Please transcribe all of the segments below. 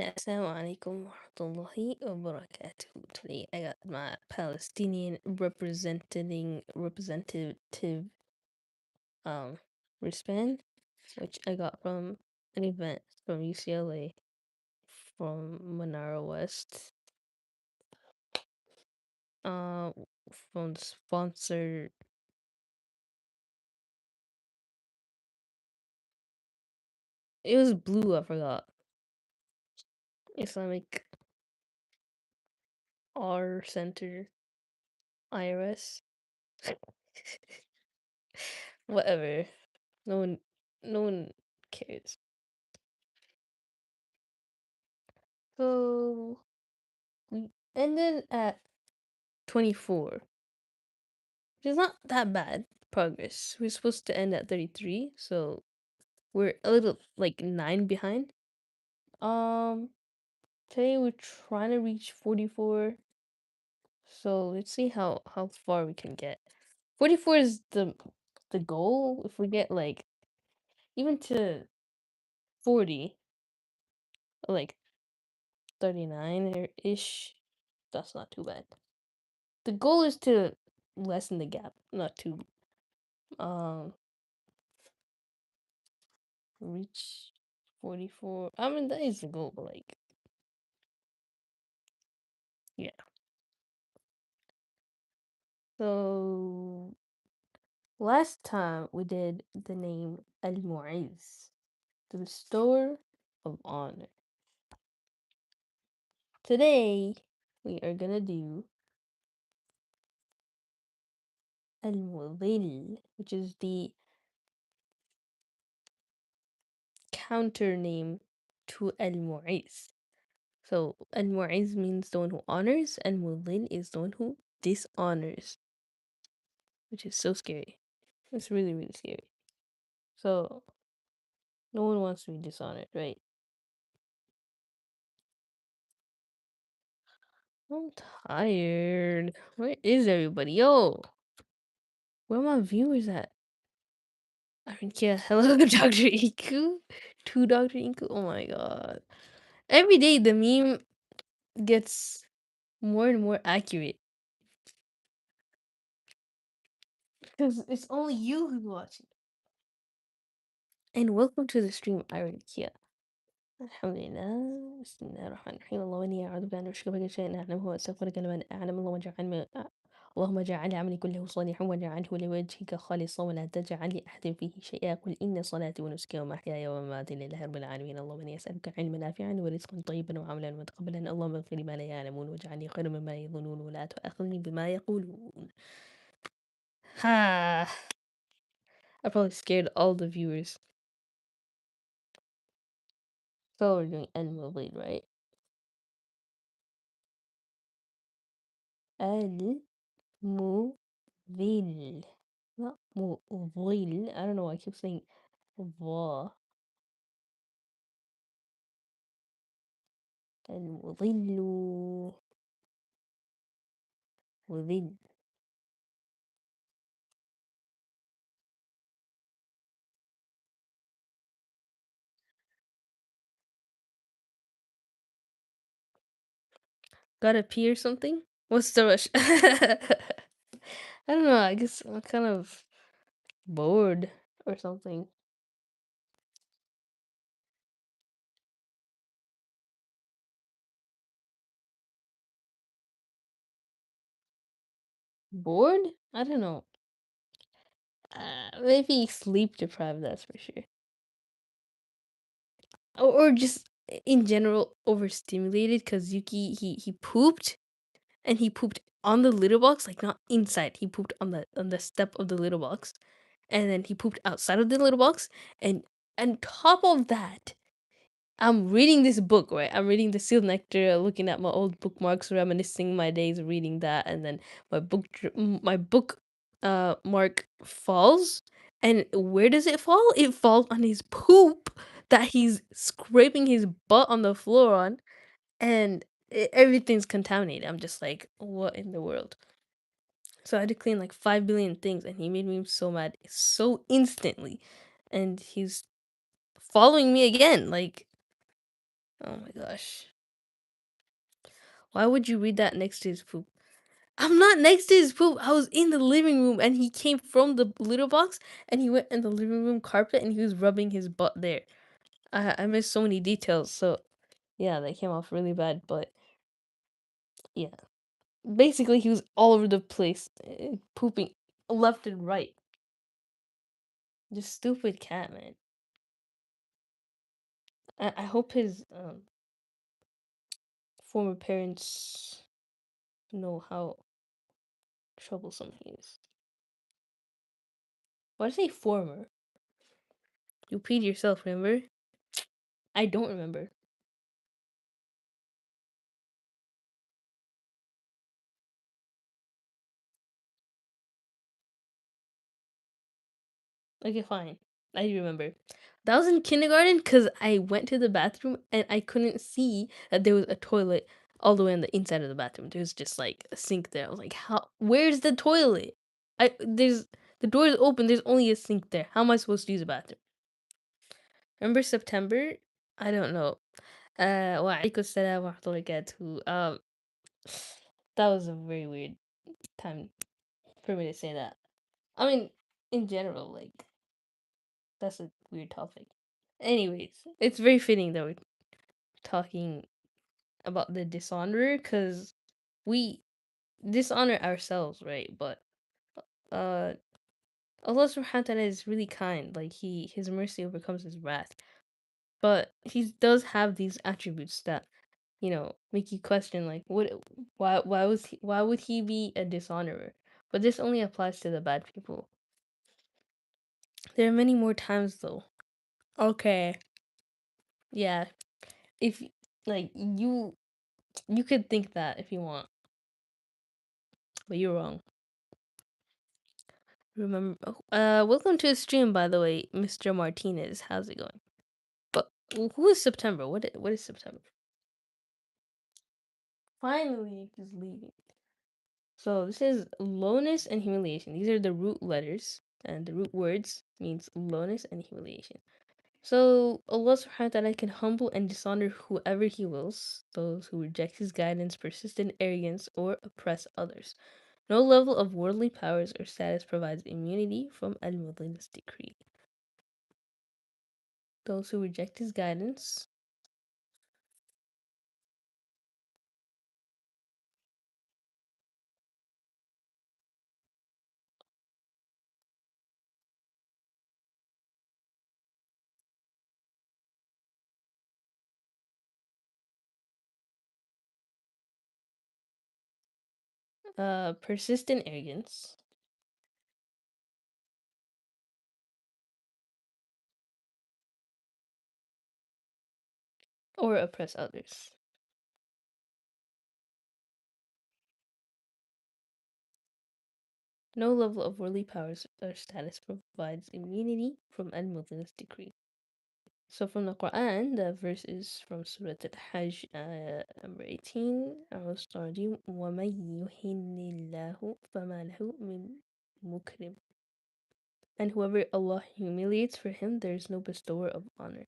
Assalamu alaikum warahmatullahi wabarakatuh. Today I got my Palestinian representative um wristband, which I got from an event from UCLA from Monara West. Uh from the sponsor. It was blue, I forgot. Islamic R Center IRS. Whatever. No one no one cares. So we ended at 24, which is not that bad progress. We're supposed to end at 33, so we're a little like 9 behind. Um, Today we're trying to reach 44, so let's see how far we can get. 44 is the goal. If we get like even to 40, like 39 or ish, that's not too bad. The goal is to lessen the gap, not to um reach 44. I mean, that is the goal, but like, yeah. So last time we did the name Al Mu'iz, the restorer of honor. Today we are gonna do Al Mudil, which is the counter name to Al Mu'iz. So Al Mu'iz means the one who honors, and Mudil is the one who dishonors, which is so scary. It's really, really scary. So no one wants to be dishonored, right? I'm tired. Where is everybody? Yo, where my viewers at? I mean, yeah, hello, Dr. Iku. To Dr. Iku. Oh my god. Every day the meme gets more and more accurate. Because it's only you who's watching. And welcome to the stream, Iron Kia. Alhamdulillah. Bismillahirrahmanirrahim. اللهم إني أعوذ بك أن أشرك بك شيئا أعلمه وأستغفرك لمن أعلم. اللهم اجعل عملي كله صالحا واجعله لوجهك خالصا ولا تجعل لأحد فيه شيئا. قل إن صلاتي ونسكي ومحياي ومماتي لله رب العالمين. اللهم إني أسألك علما نافعا ورزقا طيبا وعملا متقبلا. اللهم اغفر لي ما لا يعلمون واجعلني خيرا مما يظنون ولا تؤاخذني بما يقولون. Ha! I probably scared all the viewers. So we're doing animal blade, right? Al-Mudil. Not Mudil. I don't know why I keep saying Va. المظل مذل. Gotta pee or something? What's the rush? I don't know. I guess I'm kind of bored or something. Bored? I don't know. Maybe sleep deprived, that's for sure. Or just in general overstimulated because Yuki he pooped and he pooped on the litter box, like not inside. He pooped on the step of the litter box, and then he pooped outside of the litter box, and on top of that, I'm reading this book, right? I'm reading The Sealed Nectar, looking at my old bookmarks, reminiscing my days reading that, and then my book mark falls, and where does it fall? It falls on his poop that he's scraping his butt on the floor on, and everything's contaminated. I'm just like, what in the world? So I had to clean like 5 billion things, and he made me so mad so instantly, and he's following me again, like. Oh my gosh. Why would you read that next to his poop? I'm not next to his poop. I was in the living room and he came from the litter box and he went in the living room carpet and he was rubbing his butt there. I missed so many details. So yeah, that came off really bad. But yeah, basically he was all over the place, pooping left and right. Just stupid cat, man. I hope his former parents know how troublesome he is. Why did I say former? You peed yourself, remember? I don't remember. Okay, fine. I remember. That was in kindergarten because I went to the bathroom and I couldn't see that there was a toilet all the way on the inside of the bathroom. There was just like a sink there. I was like, how? Where's the toilet? The door is open. There's only a sink there. How am I supposed to use the bathroom? Remember September? I don't know. Wa alaikum salam wa rahmatullahi wa barakatuh. That was a very weird time for me to say that. I mean, in general, like that's a weird topic. Anyways, it's very fitting that we're talking about the dishonorer because we dishonor ourselves, right? But uh, Allah Subhanahu wa Taala is really kind. Like His mercy overcomes His wrath. But He does have these attributes that make you question, like, why would He be a dishonorer? But this only applies to the bad people. There are many more times though. Okay. Yeah. If like you could think that if you want, but you're wrong. Remember, welcome to the stream, by the way, Mr. Martinez. How's it going? But who is September? What is September? Finally, he's leaving. So this is lowness and humiliation. These are the root letters, and the root words means lowness and humiliation. So Allah subhanahu wa ta'ala can humble and dishonor whoever He wills, those who reject His guidance, persist in arrogance, or oppress others. No level of worldly powers or status provides immunity from Al-Mudhin's decree. Those who reject His guidance, persist in arrogance, or oppress others. No level of worldly powers or status provides immunity from Al-Mudhin's decree. So from the Quran, the verse is from Surah Al-Hajj, number 18. Al-Stardim, وَمَن يُهِنِ اللَّهُ فَمَا لَهُ مِن مُكْرِمٍ. And whoever Allah humiliates, for him there is no bestower of honor.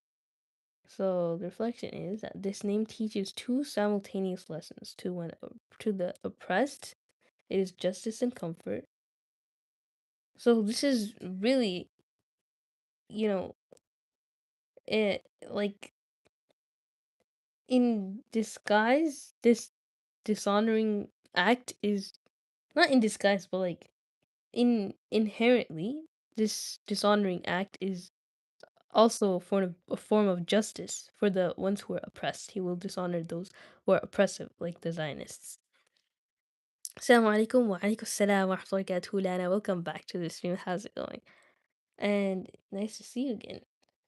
So the reflection is that this name teaches two simultaneous lessons. To the oppressed, it is justice and comfort. So this is really, you know, it like in disguise. This dishonoring act is not in disguise, but like inherently, this dishonoring act is also a form of justice for the ones who are oppressed. He will dishonor those who are oppressive, like the Zionists. Assalamu alaikum wa alaikum salam wa rahmatullahi wa barakatuh, Lana. Welcome back to the stream. How's it going? And nice to see you again.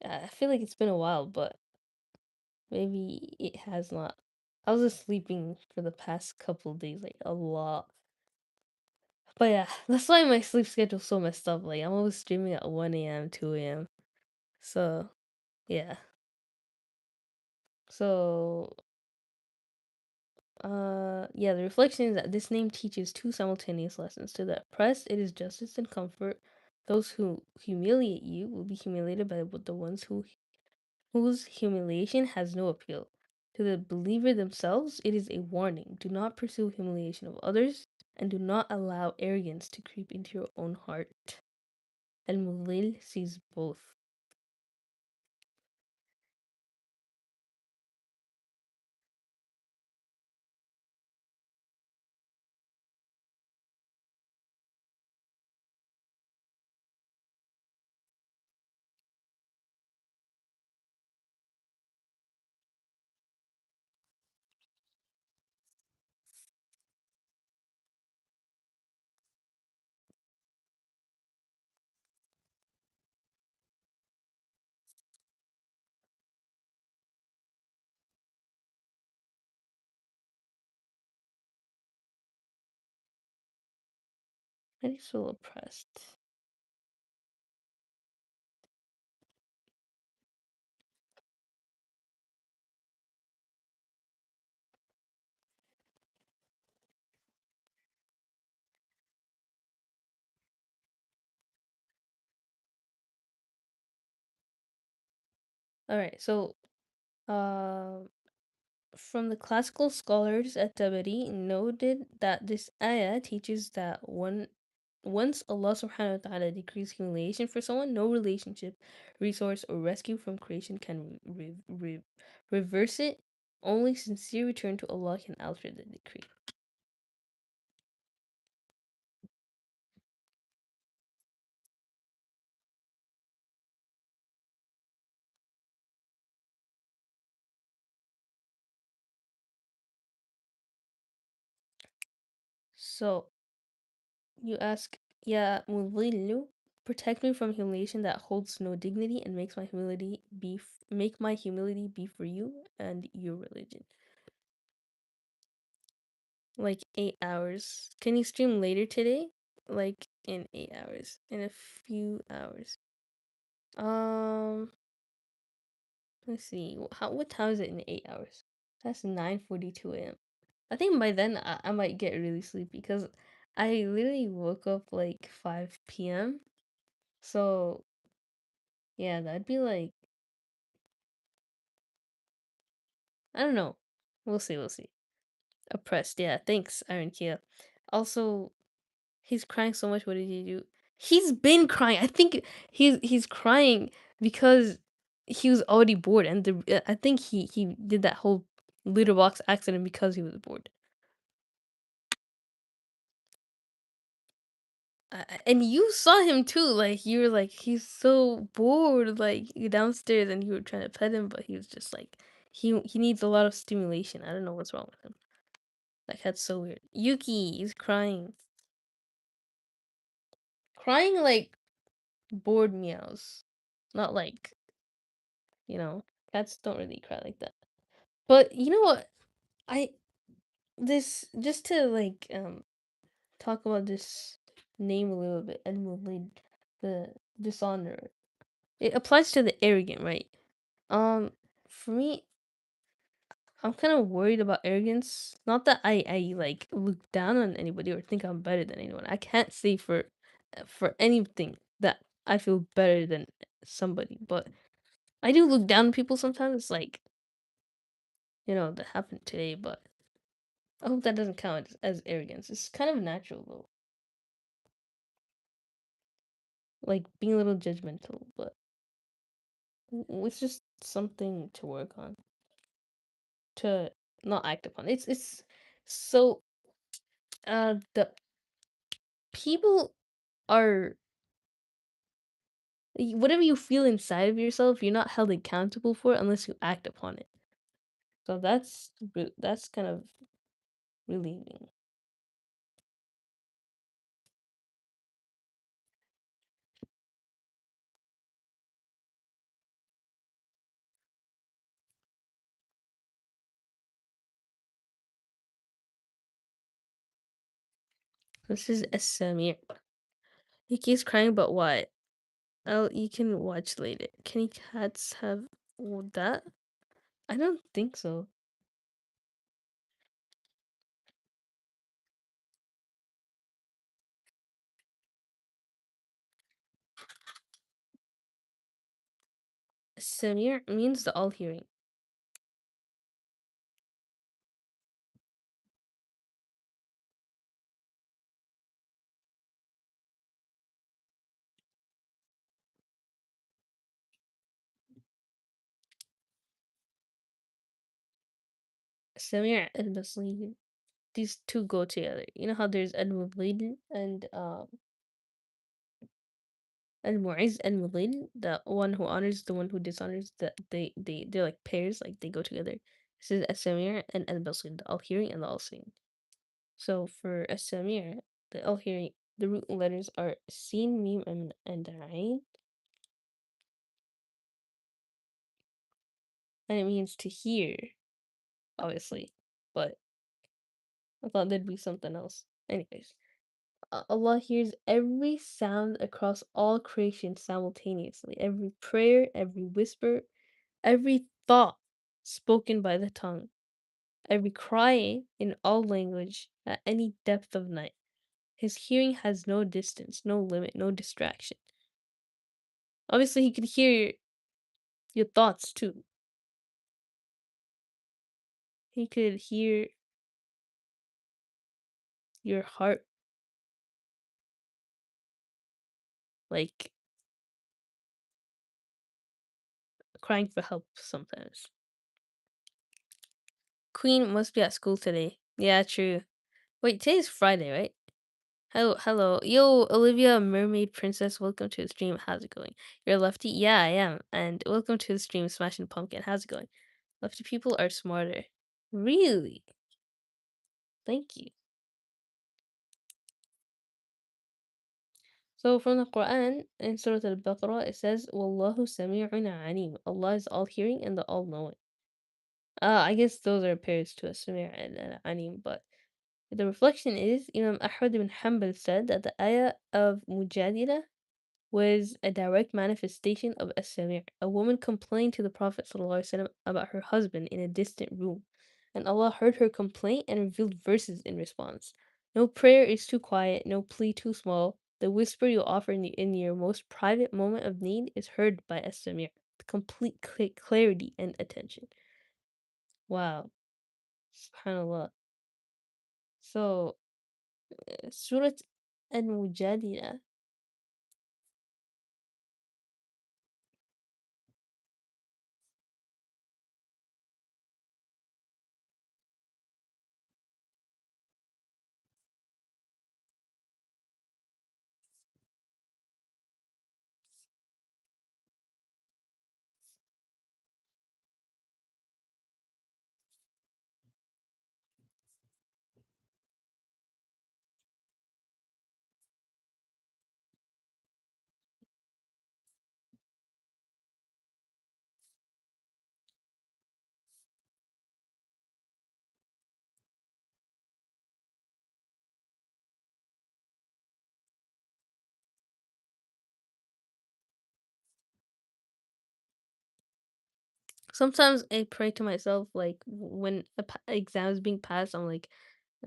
I feel like it's been a while, but maybe it has not. I was just sleeping for the past couple days, like a lot. But yeah, that's why my sleep schedule's so messed up. Like I'm always streaming at 1 a.m., 2 a.m. So yeah. So yeah, the reflection is that this name teaches two simultaneous lessons. To the oppressed, it is justice and comfort. Those who humiliate you will be humiliated by the ones whose humiliation has no appeal. To the believer themselves, it is a warning. Do not pursue humiliation of others, and do not allow arrogance to creep into your own heart. And Mulil sees both. I feel oppressed. Alright, so uh, from the classical scholars at Tabari noted that this ayah teaches that once Allah subhanahu wa ta'ala decrees humiliation for someone, no relationship, resource, or rescue from creation can reverse it. Only sincere return to Allah can alter the decree. So you ask, Ya Mudillu, protect me from humiliation that holds no dignity and make my humility be for you and your religion. Like 8 hours. Can you stream later today? Like in 8 hours. In a few hours. Um, let's see. What time is it in 8 hours? That's 9:42 a.m. I think by then I might get really sleepy because I literally woke up like 5 p.m. So yeah, that'd be like, I don't know. We'll see, we'll see. Oppressed, yeah. Thanks, Iron Kia. Also, he's crying so much. What did he do? He's been crying. I think he's crying because he was already bored, and I think he did that whole litter box accident because he was bored. And you saw him too. Like you were like, he's so bored. Like downstairs, and you were trying to pet him, but he was just like, he needs a lot of stimulation. I don't know what's wrong with him. Like that's so weird. Yuki is crying, crying like bored meows, not like, you know, cats don't really cry like that. But you know what? I this just to like talk about this name a little bit and will lead the dishonor. It applies to the arrogant, right? For me, I'm kind of worried about arrogance. Not that I like look down on anybody or think I'm better than anyone. I can't say for anything that I feel better than somebody, but I do look down on people sometimes. Like, that happened today, but I hope that doesn't count as arrogance. It's kind of natural though, like being a little judgmental, but it's just something to work on, to not act upon. It's so the people are whatever you feel inside of yourself, you're not held accountable for it unless you act upon it. So that's kind of relieving. This is Samir. He keeps crying, but why? Oh, you can watch later. Can cats have that? I don't think so. Samir means the all hearing. Samir and Basli, these two go together. You know how there's Al-Mudlil and Mu'iz and Mudlil, the one who honors, the one who dishonors, they're like pairs, like they go together. This is As-Samir and Al-Basir, the all-hearing and the all-seeing. So for As-Samir, the all-hearing, the root letters are Sin, Mim, and Ain, and it means to hear, obviously. But I thought there'd be something else. Anyways, Allah hears every sound across all creation simultaneously. Every prayer, every whisper, every thought spoken by the tongue, every cry in all language at any depth of night. His hearing has no distance, no limit, no distraction. Obviously, he could hear your thoughts too. He could hear your heart, like crying for help sometimes. Queen must be at school today. Yeah, true. Wait, today's Friday, right? Hello, hello. Yo, Olivia, Mermaid Princess, welcome to the stream. How's it going? You're a lefty? Yeah, I am. And welcome to the stream, Smashing Pumpkin. How's it going? Lefty people are smarter. Really? Thank you. So from the Quran, in Surah Al-Baqarah, it says, Wallahu Sami'un Alim. Allah is all-hearing and the all-knowing. I guess those are pairs to a Sami' and Alim, but the reflection is, Imam Ahmad ibn Hanbal said that the ayah of Mujadila was a direct manifestation of as-Sami'. A woman complained to the Prophet ﷺ about her husband in a distant room, and Allah heard her complaint and revealed verses in response. No prayer is too quiet, no plea too small. The whisper you offer in your most private moment of need is heard by as-Sami'. Complete clarity and attention. Wow. SubhanAllah. So, Surah Al-Mujadila. Sometimes I pray to myself, like when exam is being passed, I'm like,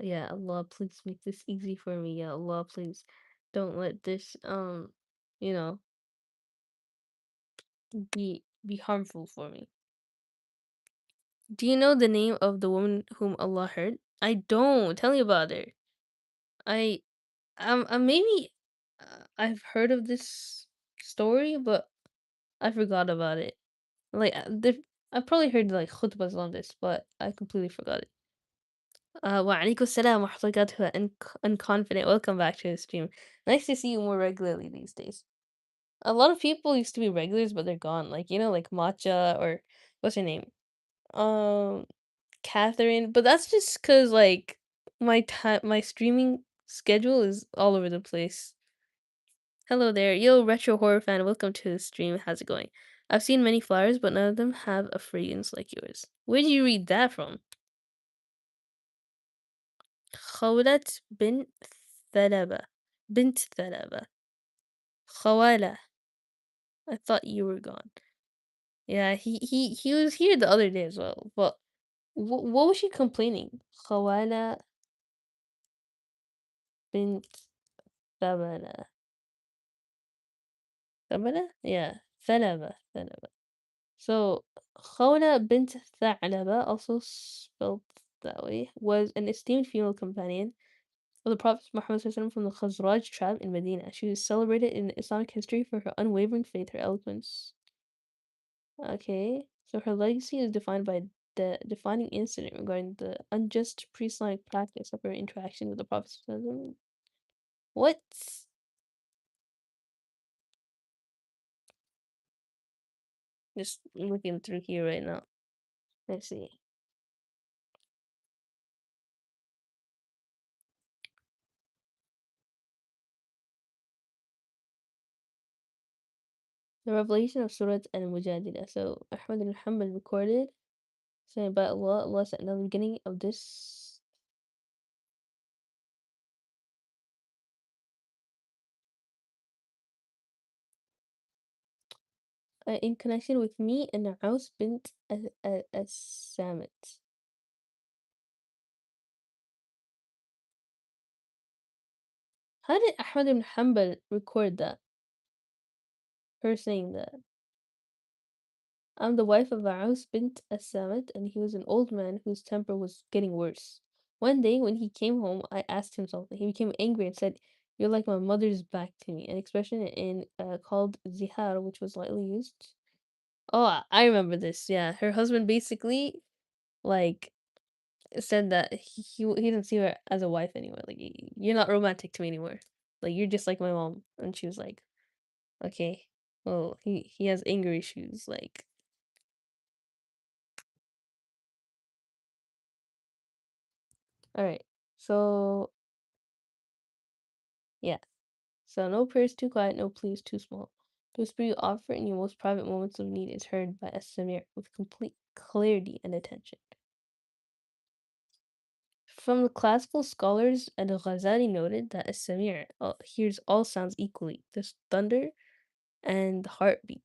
yeah, Allah, please make this easy for me. Yeah, Allah, please don't let this, you know, be harmful for me. Do you know the name of the woman whom Allah heard? I don't. Tell me about her. I, maybe I've heard of this story, but I forgot about it. Like, I probably heard like khutbahs on this, but I completely forgot it. Wa alaikum salam wa rahmatullahi and unconfident. Welcome back to the stream. Nice to see you more regularly these days. A lot of people used to be regulars, but they're gone. Like, like Matcha or what's her name? Um, Catherine. But that's just because like my streaming schedule is all over the place. Hello there, yo, retro horror fan. Welcome to the stream. How's it going? I've seen many flowers, but none of them have a fragrance like yours. Where did you read that from? خولة بنت ثعلبة. بنت ثعلبة. خوالة. I thought you were gone. Yeah, he was here the other day as well. But what was she complaining? خوالة بنت ثعلبة. ثعلبة? Yeah, ثعلبة. So خوالة بنت ثعلبة, also spelled that way, was an esteemed female companion of the Prophet Muhammad SAW from the Khazraj tribe in Medina. She was celebrated in Islamic history for her unwavering faith, her eloquence. Okay, so her legacy is defined by the defining incident regarding the unjust pre-Islamic practice of her interaction with the Prophet. What? Just looking through here right now. Let's see. The revelation of Surah Al-Mujadila. So Ahmad ibn Hanbal recorded saying about Allah said in the beginning of this in connection with me and Aus bint as-Samit. How did Ahmad ibn Hanbal record that? Her saying that. I'm the wife of Aus bint as-Samit, and he was an old man whose temper was getting worse. One day, when he came home, I asked him something. He became angry and said, "You're like my mother's back to me," an expression in called zihar, which was lightly used. Oh, I remember this. Yeah, her husband basically like said that he didn't see her as a wife anymore. Like, You're not romantic to me anymore. Like, you're just like my mom." And she was like, "Okay, well, he has anger issues." Like, all right, so yeah. So no prayer is too quiet, no plea is too small. The whisper you offer in your most private moments of need is heard by a Samir with complete clarity and attention. From the classical scholars, Al-Ghazali noted that a Samir hears all sounds equally, the thunder and the heartbeat,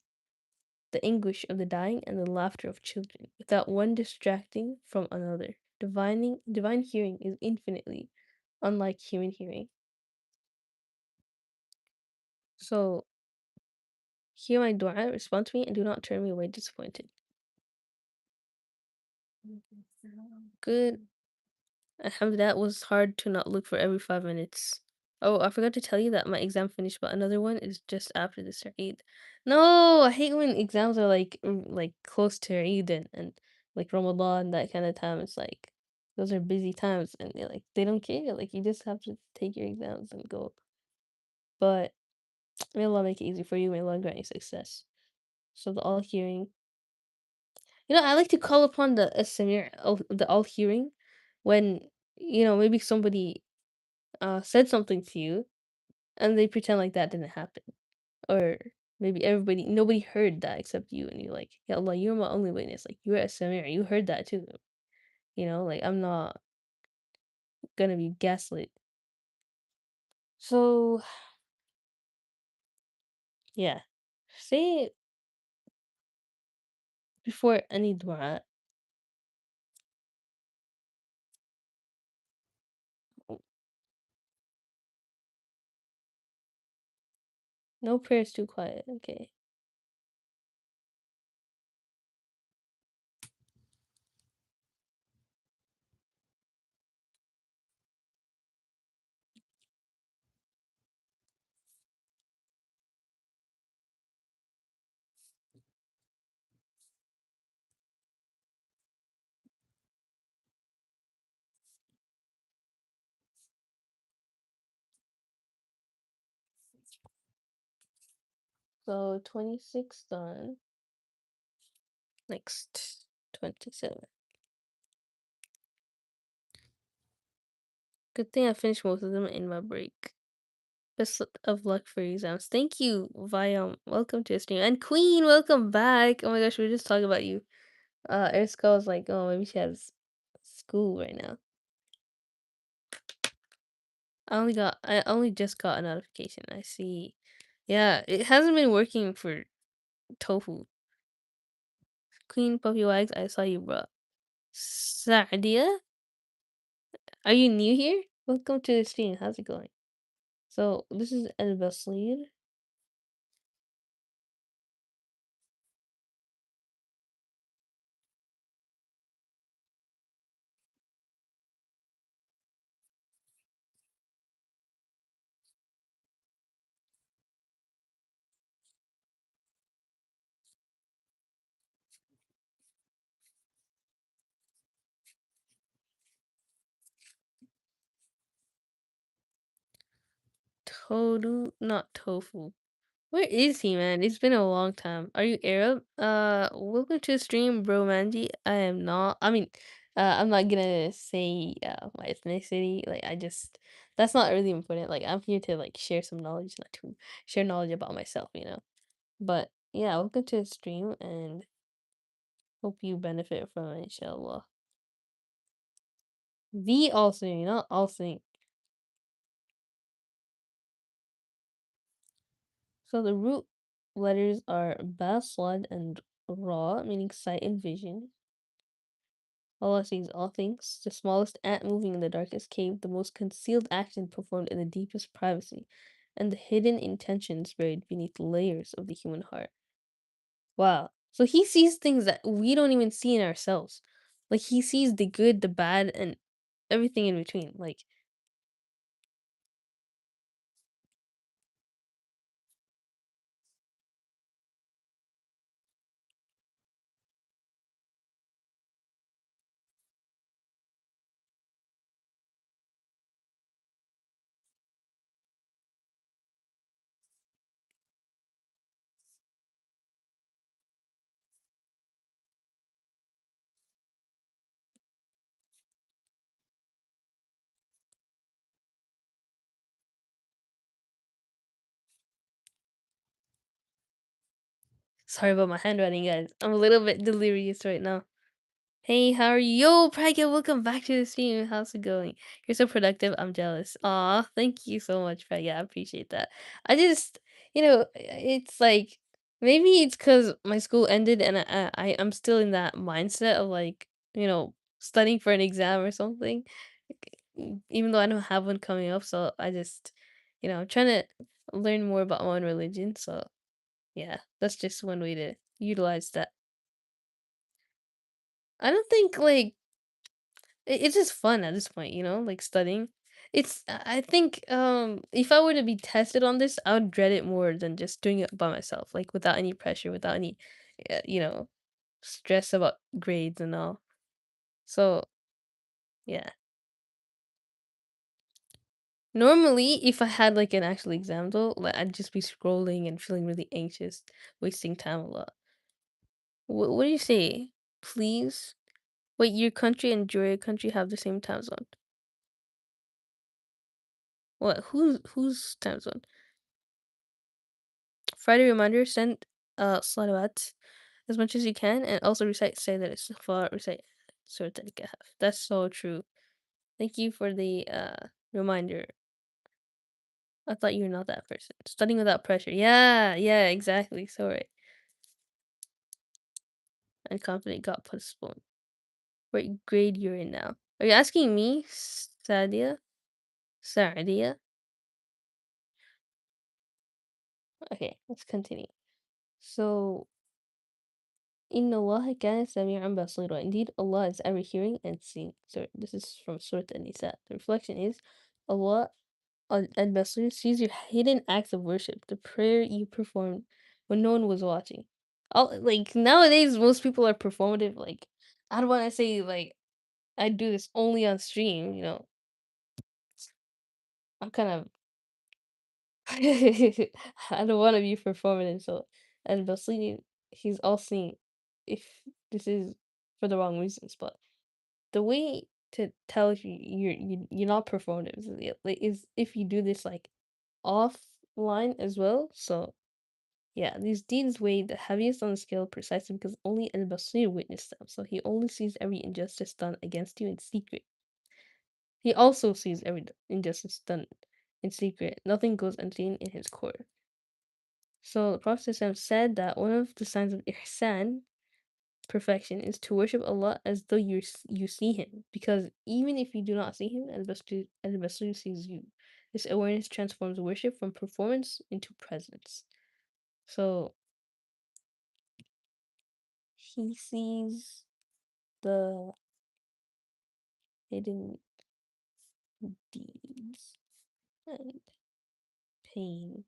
the anguish of the dying and the laughter of children, without one distracting from another. Divine hearing is infinitely unlike human hearing. So, hear my dua, respond to me, and do not turn me away disappointed. Good. Alhamdulillah, it was hard to not look for every 5 minutes. Oh, I forgot to tell you that my exam finished, but another one is just after this Eid. No, I hate when exams are like close to Eid and like Ramadan, that kind of time. It's like those are busy times and they don't care. Like you just have to take your exams and go. But may Allah make it easy for you. May Allah grant you success. So the all hearing. I like to call upon the Samir, the all hearing, when maybe somebody said something to you and they pretend like that didn't happen. Or maybe nobody heard that except you, and you're like, "Ya Allah, you're my only witness. Like, you're a Samir. You heard that too. Like, I'm not gonna be gaslit." So, yeah. Say it before any dua. No prayers too quiet. Okay. So, 26 done. Next, 27. Good thing I finished most of them in my break. Best of luck for your exams. Thank you, Viam. Welcome to the stream. And Queen, welcome back. Oh my gosh, we were just talking about you. Eriska was like, oh, maybe she has school right now. I only just got a notification. I see. Yeah, it hasn't been working for Tofu. Queen Puppy Wags, I saw you, bro. Saadia, are you new here? Welcome to the stream. How's it going? So, this is El Basir. Todu, not tofu. Where is he, man? It's been a long time. Are you Arab? Welcome to the stream, bro, Manji. I am not. I mean, I'm not gonna say my ethnicity. Like, I just that's not really important. Like, I'm here to like share some knowledge, not to share knowledge about myself, you know. But yeah, welcome to the stream, and hope you benefit from it, inshallah. The all thing, not all thing. So the root letters are ba, slud, and ra, meaning sight and vision. Allah sees all things, the smallest ant moving in the darkest cave, the most concealed action performed in the deepest privacy, and the hidden intentions buried beneath layers of the human heart. Wow. So he sees things that we don't even see in ourselves. Like he sees the good, the bad, and everything in between. Like, sorry about my handwriting, guys. I'm a little bit delirious right now. Hey, how are you? Yo, Pragya, welcome back to the stream. How's it going? You're so productive. I'm jealous. Aw, thank you so much, Pragya. I appreciate that. I just, it's like maybe it's because my school ended and I'm still in that mindset of like, studying for an exam or something. Even though I don't have one coming up, so I just, I'm trying to learn more about my own religion. So yeah, that's just one way to utilize that. I don't think like it's just fun at this point, like studying. I think if I were to be tested on this, I would dread it more than just doing it by myself, like without any pressure, without any uh, you know, stress about grades and all. So, yeah. Normally, if I had like an actual exam though, like I'd just be scrolling and feeling really anxious, wasting time a lot. What do you say? Please? Wait, your country and your country have the same time zone. What? Whose time zone? Friday reminder, send salawat as much as you can, and also recite say that it's istighfar, recite Surat al-Kahf. That's so true. Thank you for the reminder. I thought you were not that person. Studying without pressure. Yeah, yeah, exactly. So right. And confident got postponed. What grade you're in now? Are you asking me, Sadia? Sadia? Okay, let's continue. So Inna Allah kana sami'an basira. Indeed, Allah is ever hearing and seeing. So this is from Surah An-Nisa. The reflection is Allah al-Basir sees your hidden acts of worship, the prayer you performed when no one was watching. All like nowadays most people are performative, like I don't wanna say like I do this only on stream, I'm kind of I don't wanna be performative, so al-Basir he's all seeing if this is for the wrong reasons, but the way to tell if you're not performative is if you do this like offline as well. So yeah, these deeds weigh the heaviest on the scale precisely because only Al Basir witnessed them. So he only sees every injustice done against you in secret. He also sees every injustice done in secret. Nothing goes unseen in his court. So the Prophet said that one of the signs of ihsan perfection is to worship Allah as though you see Him, because even if you do not see Him, Al-Basir sees you. This awareness transforms worship from performance into presence. So he sees the hidden deeds and pain.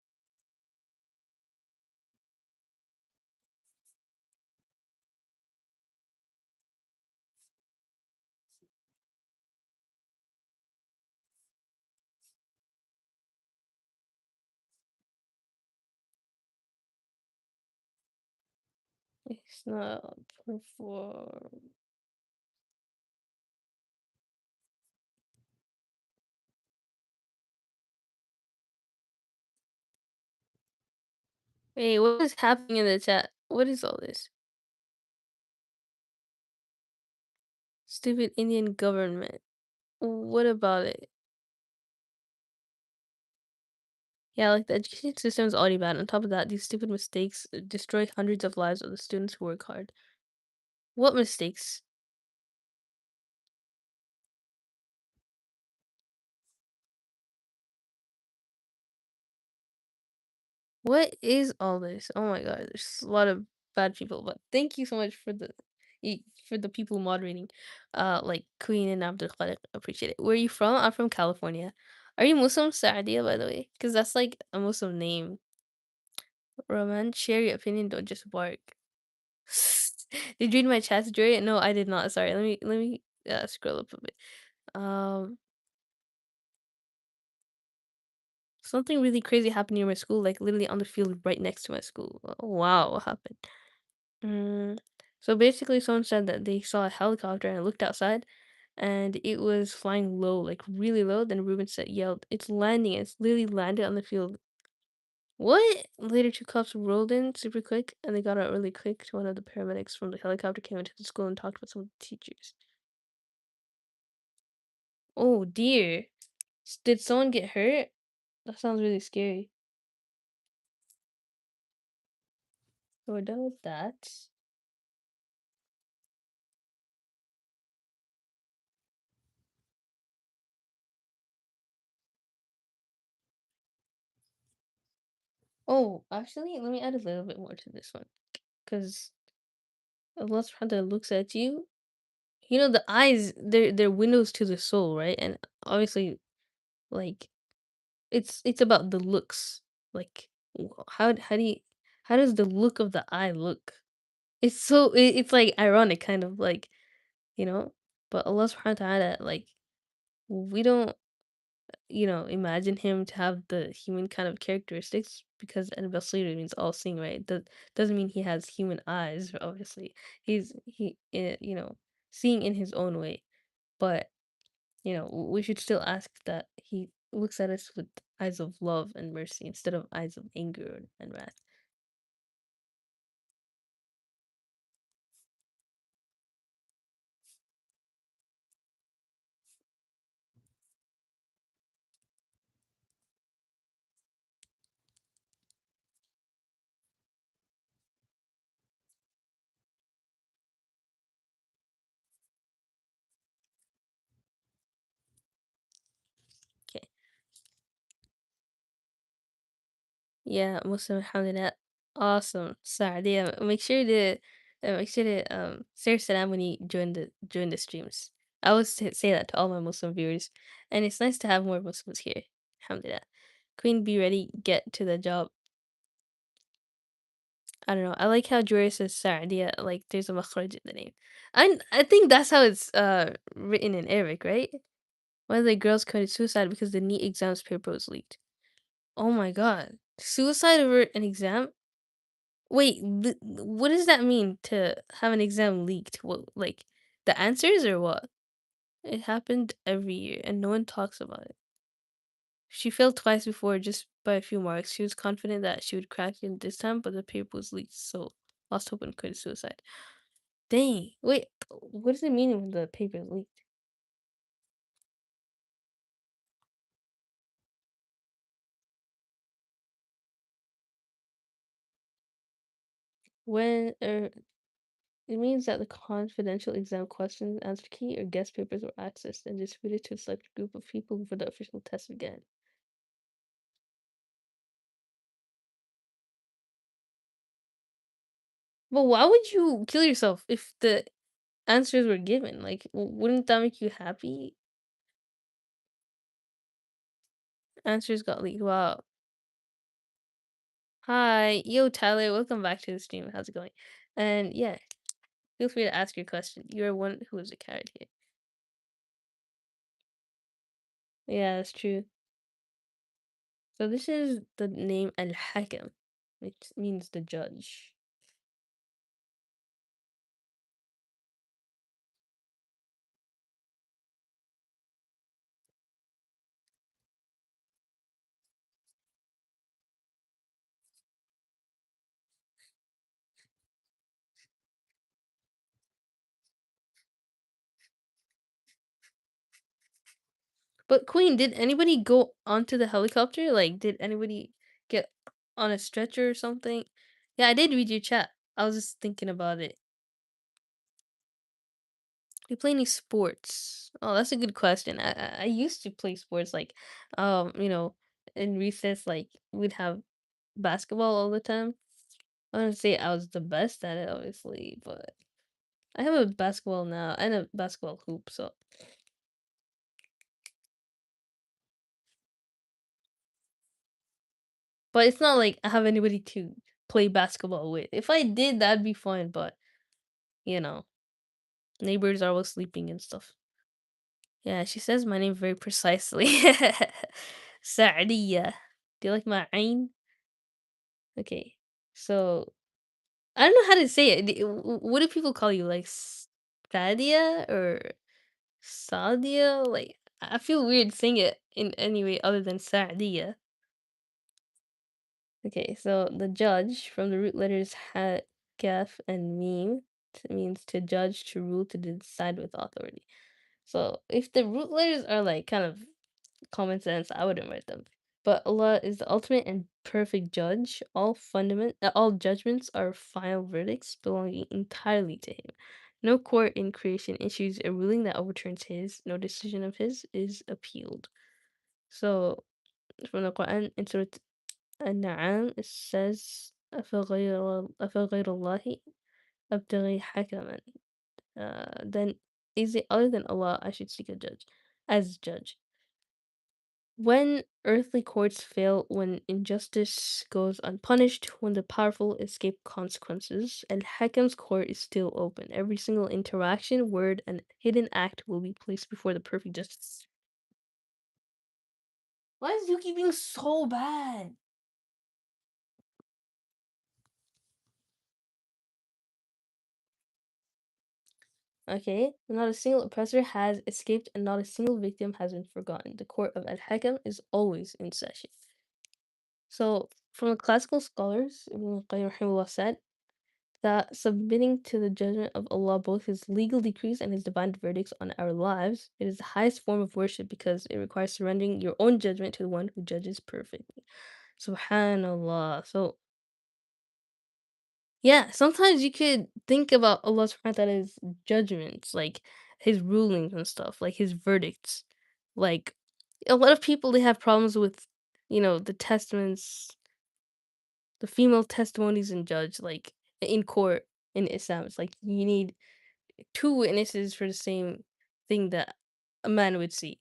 It's not perform. Hey, what is happening in the chat? What is all this? Stupid Indian government. What about it? Yeah, like the education system is already bad. On top of that, these stupid mistakes destroy hundreds of lives of the students who work hard. What mistakes? What is all this? Oh my god, there's a lot of bad people. But thank you so much for for the people moderating, like Queen and Abdul Khaliq. Appreciate it. Where are you from? I'm from California. Are you Muslim, Saadia, by the way? Because that's like a Muslim name. Roman, share your opinion. Don't just bark. Did you read my chat, Joy? No, I did not. Sorry. Let me scroll up a bit. Um, Something really crazy happened near my school, like literally on the field right next to my school. Oh, wow, what happened? Mm, so basically, someone said that they saw a helicopter and looked outside, and it was flying low, like really low. Then Ruben said, yelled, "It's landing!" It's literally landed on the field. What? Later, two cops rolled in super quick, and they got out really quick. One of the paramedics from the helicopter came into the school and talked with some of the teachers. Oh dear. Did someone get hurt? That sounds really scary. So we're done with that. Oh, actually, let me add a little bit more to this one. Because Allah subhanahu wa ta'ala looks at you. You know, the eyes, they're windows to the soul, right? And obviously, like, it's about the looks. Like, how do you, how does the look of the eye look? It's like ironic, kind of like, you know? But Allah subhanahu wa ta'ala, like, we don't imagine him to have the human kind of characteristics because al-Basir means all seeing, right? That doesn't mean he has human eyes, obviously. Seeing in his own way. But, we should still ask that he looks at us with eyes of love and mercy instead of eyes of anger and wrath. Okay. Yeah, Muslim alhamdulillah. Awesome. Saadia. Make sure to say salam when you join the streams. I always say that to all my Muslim viewers. And it's nice to have more Muslims here. Alhamdulillah. Queen, be ready, get to the job. I don't know. I like how Jory says Saadia, like there's a makhraj in the name. I think that's how it's written in Arabic, right? One of the girls committed suicide because the NEET exams paper was leaked. Oh my god. Suicide over an exam? Wait, what does that mean to have an exam leaked? What, like the answers or what? It happened every year and no one talks about it. She failed twice before just by a few marks. She was confident that she would crack it this time, but the paper was leaked, so lost hope and committed suicide. Dang. Wait, what does it mean when the paper is leaked? When it means that the confidential exam questions, answer key, or guest papers were accessed and distributed to a select group of people before the official test began. But why would you kill yourself if the answers were given? Like, wouldn't that make you happy? Answers got leaked. Wow. Hi, yo, Tyler. Welcome back to the stream. How's it going? And yeah, feel free to ask your question. You're one who is a carrot here. Yeah, that's true. So this is the name Al Hakim, which means the judge. But Queen, did anybody go onto the helicopter? Like, did anybody get on a stretcher or something? Yeah, I did read your chat. I was just thinking about it. Do you play any sports? Oh, that's a good question. I used to play sports like, you know, in recess, like we'd have basketball all the time. I wouldn't say I was the best at it, obviously, but I have a basketball now and a basketball hoop, so but it's not like I have anybody to play basketball with. If I did, that'd be fine, but you know, neighbors are always sleeping and stuff. Yeah, she says my name very precisely. Saadiya. Do you like my ain? Okay. So I don't know how to say it. What do people call you? Like Stadia or Sadia? Like I feel weird saying it in any way other than Sadia. Okay, so the judge from the root letters ha, kaf, and meme means to judge, to rule, to decide with authority. So if the root letters are like kind of common sense, I wouldn't write them. But Allah is the ultimate and perfect judge. All judgments are final verdicts belonging entirely to Him. No court in creation issues a ruling that overturns His. No decision of His is appealed. So from the Quran in Surah An-Na'am, it says, أَفَغَيْرَ اللَّهِ أَبْتَغِي حَكَمًا. Then is it other than Allah I should seek a judge, as judge. When earthly courts fail, when injustice goes unpunished, when the powerful escape consequences, Al Hakam's court is still open. Every single interaction, word, and hidden act will be placed before the perfect justice. Why is Yuki being so bad? Okay, not a single oppressor has escaped and not a single victim has been forgotten. The court of Al Hakam is always in session. So, from the classical scholars, Ibn Qayyim rahimahullah said, that submitting to the judgment of Allah, both His legal decrees and His divine verdicts on our lives, it is the highest form of worship because it requires surrendering your own judgment to the one who judges perfectly. Subhanallah. So, yeah, sometimes you could think about Allah subhanahu wa ta'ala's judgments, like His rulings and stuff, like His verdicts. Like, a lot of people, they have problems with, the testaments, the female testimonies and judge, like in court in Islam. It's like you need two witnesses for the same thing that a man would see.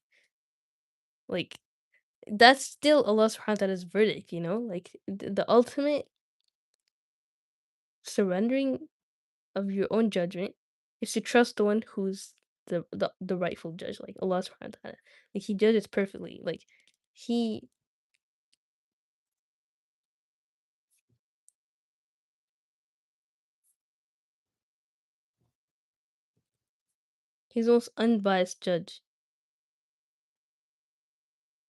Like that's still Allah subhanahu wa ta'ala's verdict, Like the ultimate surrendering of your own judgment is to trust the one who's the rightful judge, like Allah subhanahu wa ta'ala. Like he judges perfectly. Like he he's the most unbiased judge.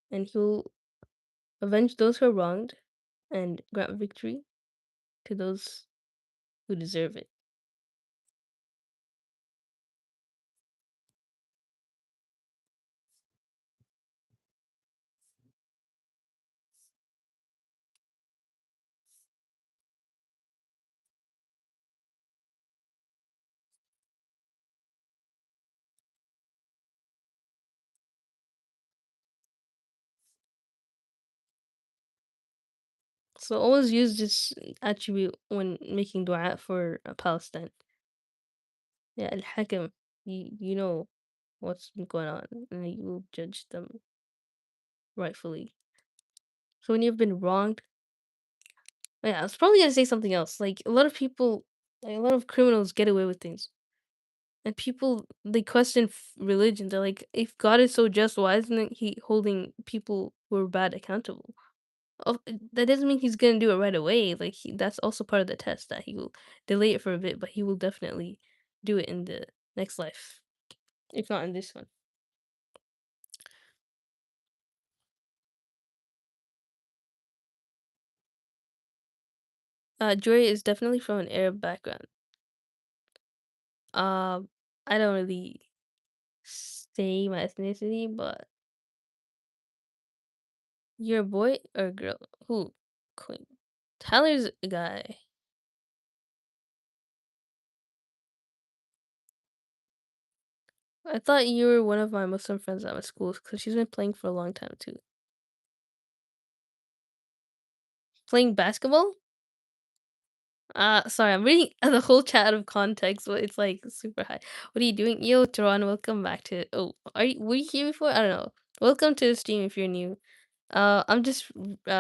And he'll avenge those who are wronged and grant victory to those who deserve it. So always use this attribute when making dua for Palestine. Yeah, Al-Hakam, you know what's been going on, and you will judge them rightfully. So when you've been wronged, oh yeah, I was probably gonna say something else. Like a lot of people, like a lot of criminals get away with things, and people they question religion. They're like, if God is so just, why isn't He holding people who are bad accountable? That doesn't mean He's gonna do it right away. Like that's also part of the test that He will delay it for a bit, but He will definitely do it in the next life, if not in this one. Joy is definitely from an Arab background. Um, I don't really say my ethnicity, but You're a boy or a girl? Who? Queen. Tyler's a guy. I thought you were one of my Muslim friends at my school because she's been playing for a long time too. Playing basketball? Sorry, I'm reading the whole chat out of context, but it's like super high. What are you doing? Yo, Teron, welcome back to. Oh, were you here before? I don't know. Welcome to the stream if you're new. I'm just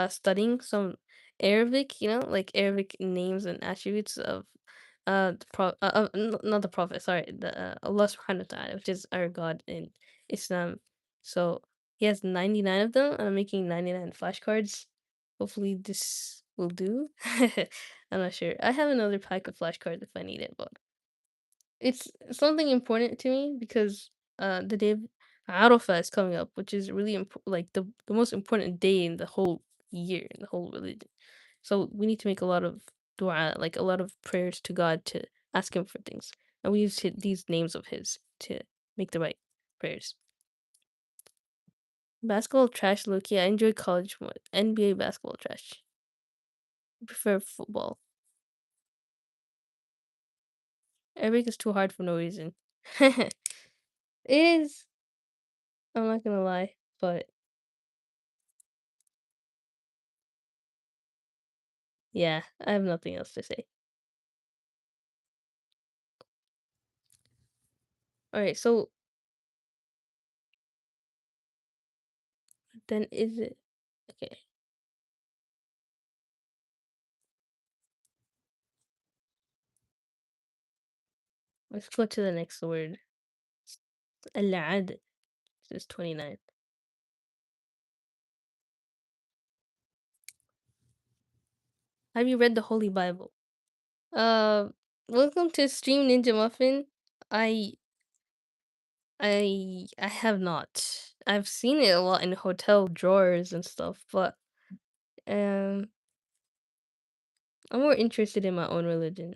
studying some Arabic, like Arabic names and attributes of not the Prophet, sorry, the Allah Subhanahu wa Ta'ala, which is our God in Islam. So he has 99 of them, and I'm making 99 flashcards. Hopefully this will do. I'm not sure. I have another pack of flashcards if I need it, but it's something important to me because the day of Arafah is coming up, which is really like the most important day in the whole year in the whole religion. So we need to make a lot of dua, like a lot of prayers to God to ask him for things. And we use these names of his to make the right prayers. Basketball trash, Loki. I enjoy college more. NBA basketball trash. I prefer football. Arabic is too hard for no reason. It is. I'm not gonna lie, but yeah, I have nothing else to say. All right, so then is it okay? Let's go to the next word. Al-ad is 29. Have you read the Holy Bible? Uh, welcome to Stream Ninja Muffin. I I have not. I've seen it a lot in hotel drawers and stuff, but um, I'm more interested in my own religion.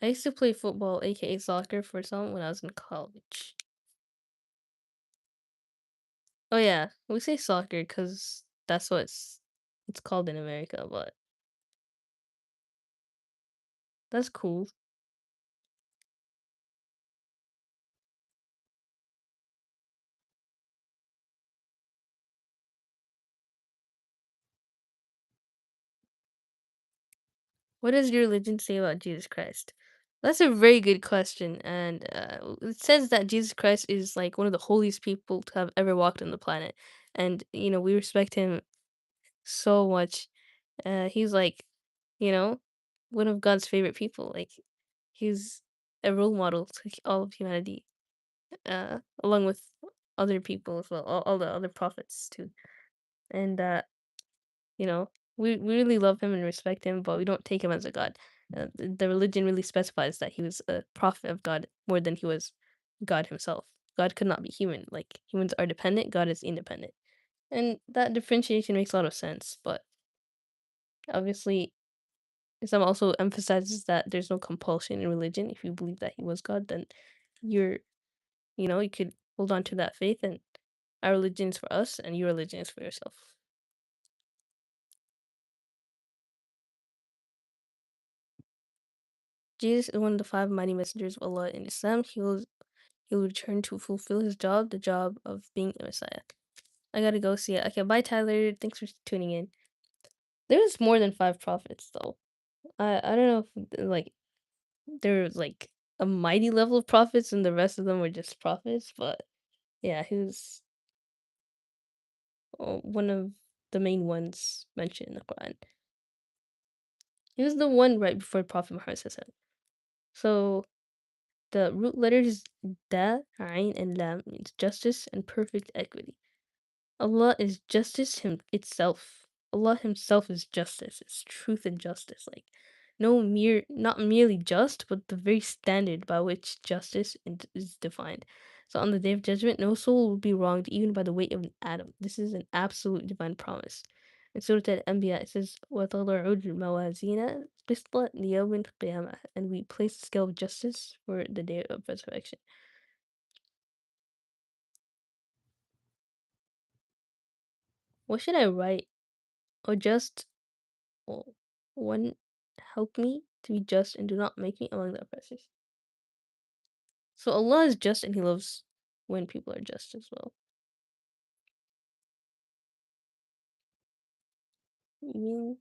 I used to play football, aka soccer, for some when I was in college. Oh yeah, we say soccer because that's what it's called in America, but that's cool. What does your religion say about Jesus Christ? That's a very good question, and it says that Jesus Christ is like one of the holiest people to have ever walked on the planet, and we respect him so much. He's like, you know, one of God's favorite people. Like, he's a role model to all of humanity, along with other people as well, all the other prophets too, and you know, we really love him and respect him, but we don't take him as a god. The religion really specifies that he was a prophet of God more than he was God himself. God could not be human. Like humans are dependent, God is independent. And that differentiation makes a lot of sense, but obviously Islam also emphasizes that there's no compulsion in religion. If you believe that he was God, then you're you could hold on to that faith and our religion is for us and your religion is for yourself. Jesus is one of the five mighty messengers of Allah in Islam. He will return to fulfill his job, the job of being a messiah. I gotta go see it. Okay, bye Tyler. Thanks for tuning in. There's more than five prophets though. I don't know if like there's like a mighty level of prophets and the rest of them were just prophets, but yeah, he was one of the main ones mentioned in the Quran. He was the one right before Prophet Muhammad SAW. So the root letters Da, Ain, and Lam means justice and perfect equity. Allah is justice itself. Allah Himself is justice. It's truth and justice. Like no mere not merely just, but the very standard by which justice is defined. So on the day of judgment, no soul will be wronged even by the weight of an atom. This is an absolute divine promise. In Surah Al-Anbiya, it says, وَتَضَعُ الْمَوَازِينَ الْقِسْطَ لِيَوْمِ الْقِيَامَةِ, and we place the scale of justice for the day of resurrection. What should I write? Or just, oh, one, help me to be just and do not make me among the oppressors. So Allah is just and He loves when people are just as well. You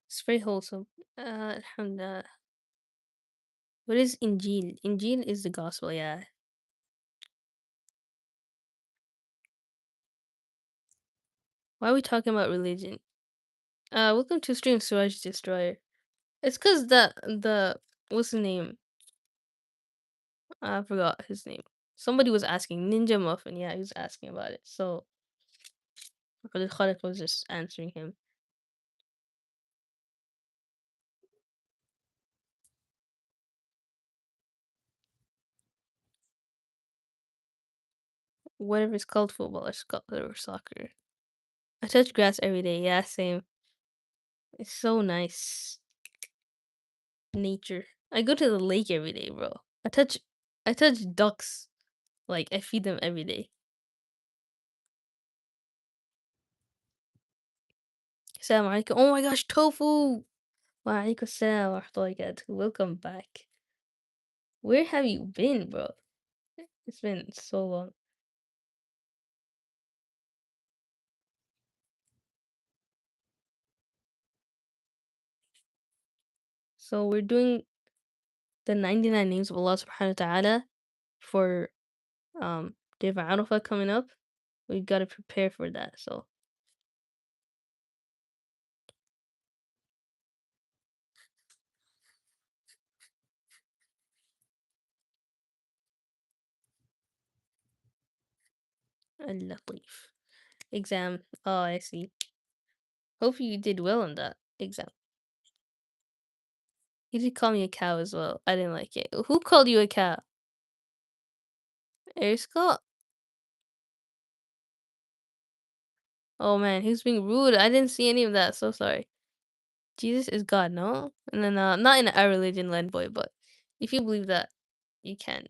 It's very wholesome. Alhamdulillah. What is Injil? Injil is the gospel, yeah. Why are we talking about religion? Welcome to stream Suraj Destroyer. It's cause the what's the name? I forgot his name. Somebody was asking Ninja Muffin. Yeah, he was asking about it. So the Khalid was just answering him. Whatever it's called, football or soccer. I touch grass every day. Yeah, same. It's so nice. Nature. I go to the lake every day, bro. I touch ducks. Like I feed them every day. Assalamu alaikum. Oh my gosh, tofu. Wa alaikum assalam wa rahmatullahi wa barakatuh. Welcome back. Where have you been, bro? It's been so long. So we're doing the 99 names of Allah subhanahu wa ta'ala for Day of Arafah coming up. We gotta prepare for that. So Al-Latif. Exam. Oh, I see. Hope you did well on that exam. You did call me a cow as well. I didn't like it. Who called you a cow? Air Scott? Oh man, he was being rude. I didn't see any of that. So sorry. Jesus is God, no? And then not in our religion, land boy, but if you believe that, you can.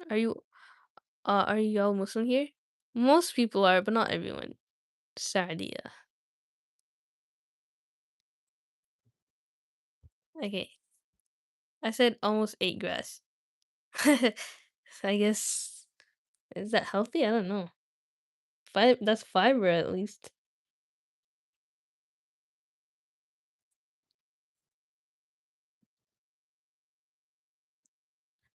Are you are you all Muslim here? Most people are, but not everyone. Saudiya. Okay. I said almost ate grass. So I guess is that healthy? I don't know. That's fiber at least.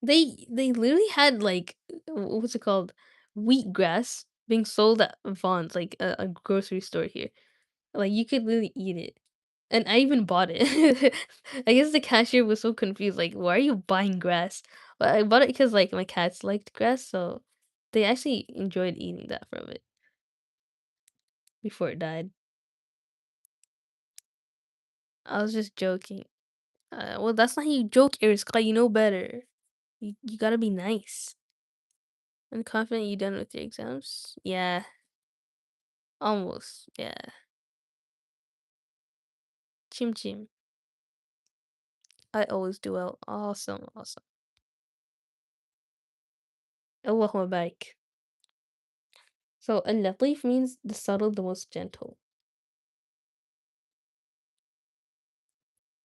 They literally had like what's it called? Wheatgrass being sold at Vaughn's, like a grocery store here. Like you could literally eat it. And I even bought it. I guess the cashier was so confused, like, why are you buying grass? But I bought it because like my cats liked grass, so they actually enjoyed eating that from it before it died. I was just joking. Well, that's not how you joke, Eriska. You know better. You gotta be nice. I'm confident you done with your exams. Yeah, almost. Yeah, chim chim. I always do well. Awesome, awesome. Allahumma barik. So, al-latif means the subtle, the most gentle.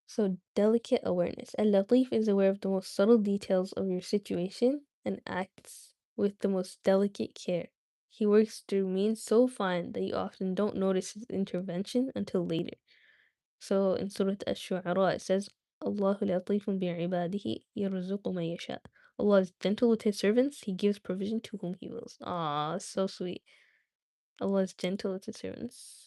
So, delicate awareness. Al-latif is aware of the most subtle details of your situation and acts with the most delicate care. He works through means so fine that you often don't notice his intervention until later. So in Surah Ash-Shu'ara it says, Allahu latifun bi'ibadihi yarzuqu man yasha. Allah is gentle with his servants, he gives provision to whom he wills. Ah, so sweet. Allah is gentle with his servants.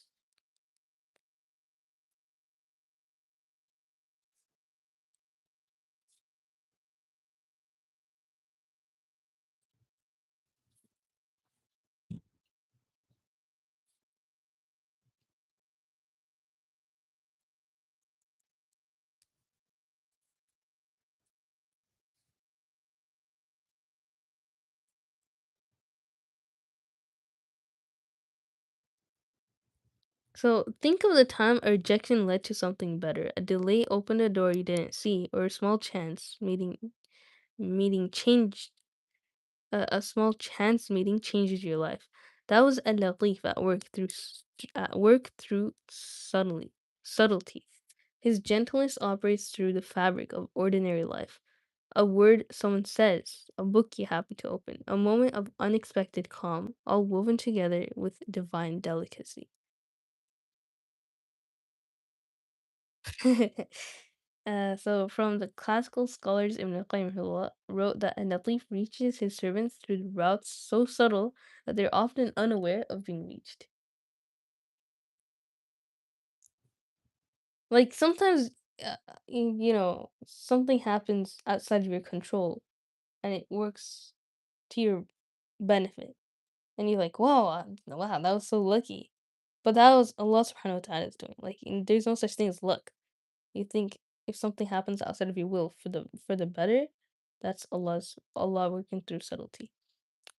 So think of the time a rejection led to something better. A delay opened a door you didn't see, or a small chance meeting changed a small chance meeting changes your life. That was a latif at work through subtlety. His gentleness operates through the fabric of ordinary life. A word someone says, a book you happen to open, a moment of unexpected calm, all woven together with divine delicacy. So from the classical scholars, Ibn al-Qayyim rahimahullah wrote that a latif reaches his servants through routes so subtle that they're often unaware of being reached. Like sometimes, something happens outside of your control, and it works to your benefit, and you're like, "Wow, wow, that was so lucky." But that was Allah Subhanahu wa Taala's doing. Like, there's no such thing as luck. You think if something happens outside of your will for the better, that's Allah working through subtlety.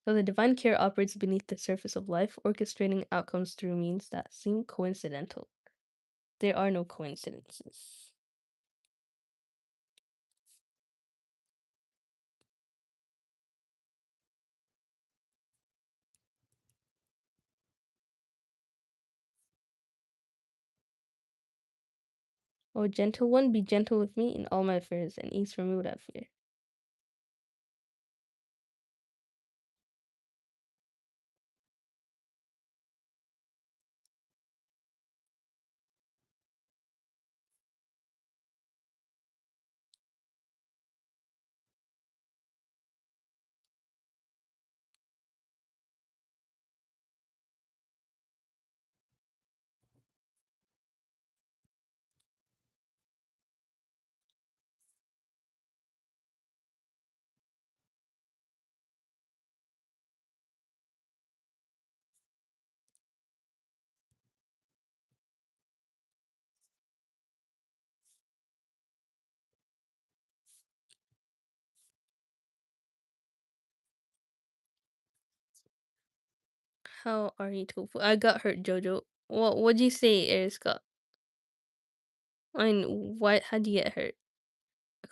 So the divine care operates beneath the surface of life, orchestrating outcomes through means that seem coincidental. There are no coincidences. O gentle one, be gentle with me in all my affairs, and ease from me without fear. How are you, Tofu? I got hurt, Jojo. What'd you say, Eriska? I mean, how'd you get hurt?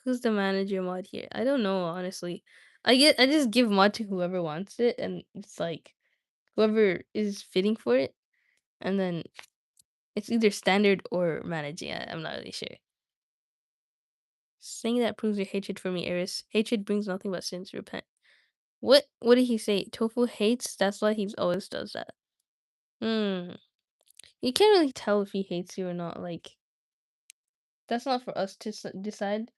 Who's the manager mod here? I don't know, honestly. I just give mod to whoever wants it, and it's like whoever is fitting for it, and then it's either standard or managing. I'm not really sure. Saying that proves your hatred for me, Eris. Hatred brings nothing but sins. Repent. What did he say? Tofu hates. That's why he always does that. Hmm. You can't really tell if he hates you or not. Like that's not for us to decide.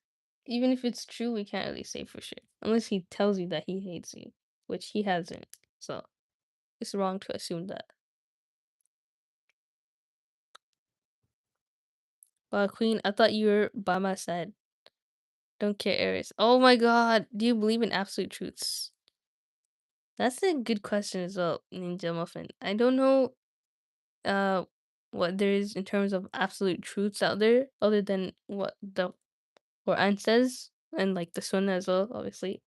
Even if it's true, we can't really say for sure unless he tells you that he hates you, which he hasn't. So it's wrong to assume that. Queen, I thought you were by my side. Don't care, Eris. Oh my God, do you believe in absolute truths? That's a good question as well, Ninja Muffin. I don't know uh what there is in terms of absolute truths out there other than what the Quran says and like the Sunnah as well, obviously.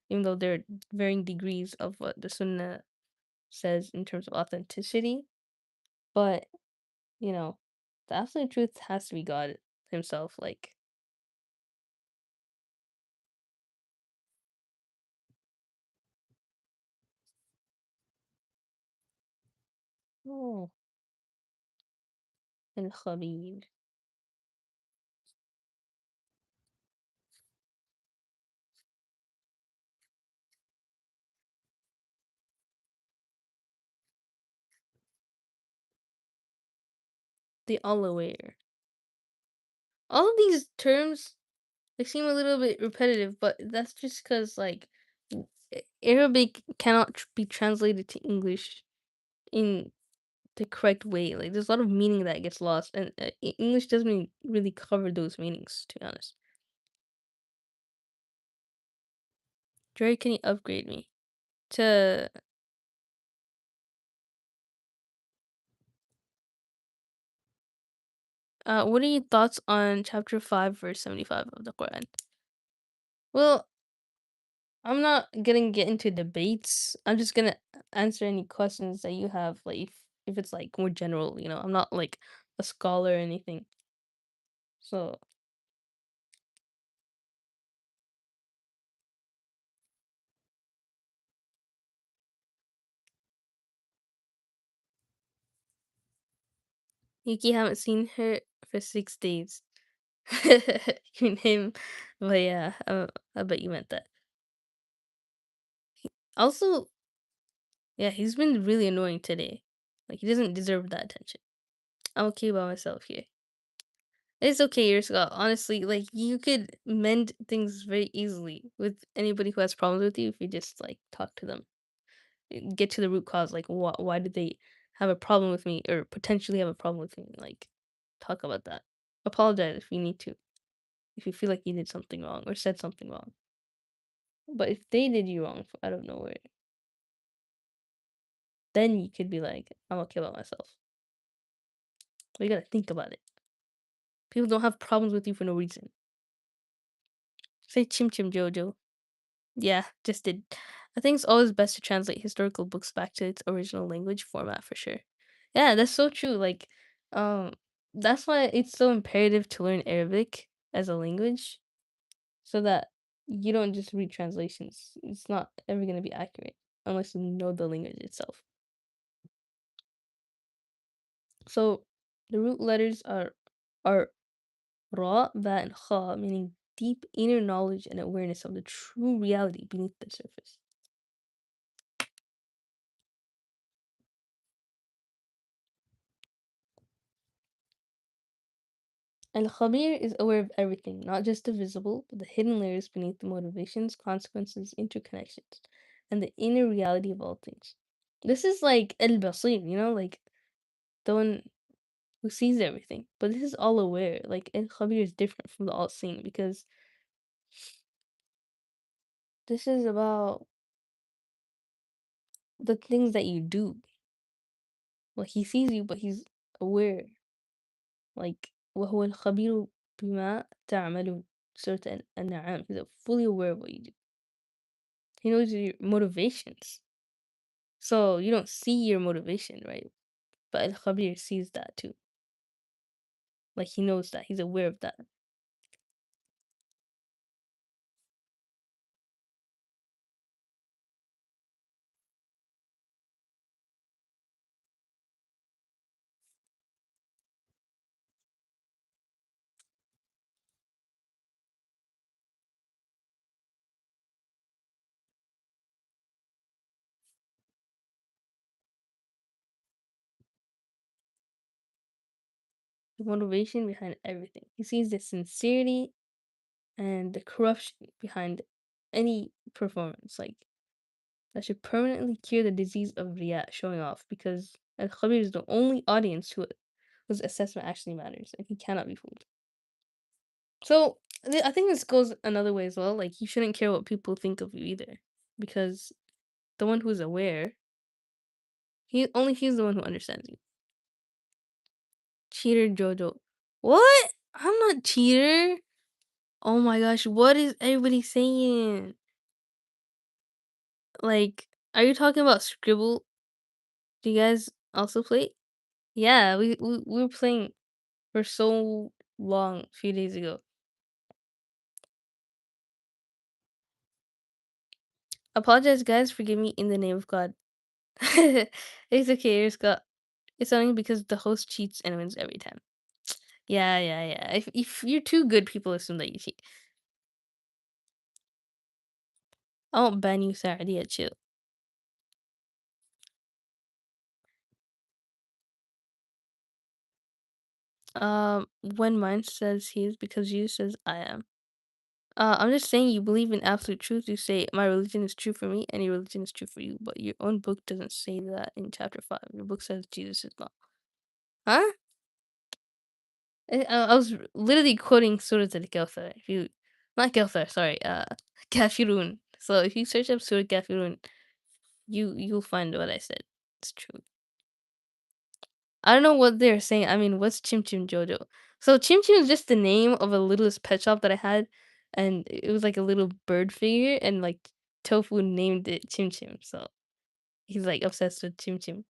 Even though there are varying degrees of what the Sunnah says in terms of authenticity. But, you know, the absolute truth has to be God himself. Like Oh, الخبير. The all aware. All of these terms, they seem a little bit repetitive, but that's just because, like, Arabic cannot be translated to English in the correct way. Like, there's a lot of meaning that gets lost, and English doesn't really cover those meanings, to be honest. Jerry, can you upgrade me to what are your thoughts on chapter 5, verse 75 of the Quran? Well, I'm not gonna get into debates. I'm just gonna answer any questions that you have, like if it's like more general, I'm not like a scholar or anything. So Yuki haven't seen her for 6 days. You name, but yeah, I bet you meant that. Also, yeah, he's been really annoying today. Like he doesn't deserve that attention. I'm okay by myself here. It's okay, you're Scott. Honestly, like you could mend things very easily with anybody who has problems with you if you just like talk to them, get to the root cause. Like, why did they have a problem with me or potentially have a problem with me? Like, talk about that. Apologize if you need to, if you feel like you did something wrong or said something wrong. But if they did you wrong out of nowhere, then you could be like, I'm okay about myself. But you gotta think about it. People don't have problems with you for no reason. Say chim chim Jojo. Yeah, just did. I think it's always best to translate historical books back to its original language format for sure. Yeah, that's so true. Like, um, that's why it's so imperative to learn Arabic as a language, so that you don't just read translations. It's not ever gonna be accurate unless you know the language itself. So, the root letters are ra, ba, and kha, meaning deep inner knowledge and awareness of the true reality beneath the surface. Al Khabir is aware of everything, not just the visible, but the hidden layers beneath the motivations, consequences, interconnections, and the inner reality of all things. This is like Al Basir, like the one who sees everything. But this is all aware. Like Al Khabir is different from the all seeing because this is about the things that you do. Like he sees you, but he's aware. Like وهو الخبير بما تعملون. Surah An-Na'am. He's fully aware of what you do. He knows your motivations. So you don't see your motivation, right? But Al Khabir sees that too. Like he knows that. He's aware of that. The motivation behind everything. He sees the sincerity and the corruption behind any performance. Like that should permanently cure the disease of Riyah, showing off, because Al Khabir is the only audience whose assessment actually matters, and he cannot be fooled. So I think this goes another way as well. Like you shouldn't care what people think of you either, because the one who's aware, he's the one who understands you. Cheater Jojo. What? I'm not cheater. Oh my gosh, what is everybody saying? Like, are you talking about Scribble? Do you guys also play? Yeah, we were playing for so long a few days ago. Apologize, guys. Forgive me in the name of God. It's okay, Scott. It's only because the host cheats and wins every time. Yeah, yeah, yeah. If you're too good, people assume that you cheat. I won't ban you, Saturday. Chill. When mine says he is because you says I am. I'm just saying you believe in absolute truth. You say my religion is true for me and your religion is true for you, but your own book doesn't say that in chapter 5. Your book says Jesus is God. Huh? I was literally quoting Surah Al-Kawthar. If you, not Kawthar, sorry, Kafirun. So if you search up Surah Kafirun, you'll find what I said. It's true. I don't know what they're saying. I mean, what's Chim Chim Jojo? So Chim Chim is just the name of a littlest pet shop that I had, and it was like a little bird figure, and like Tofu named it Chim Chim. So he's like obsessed with Chim Chim.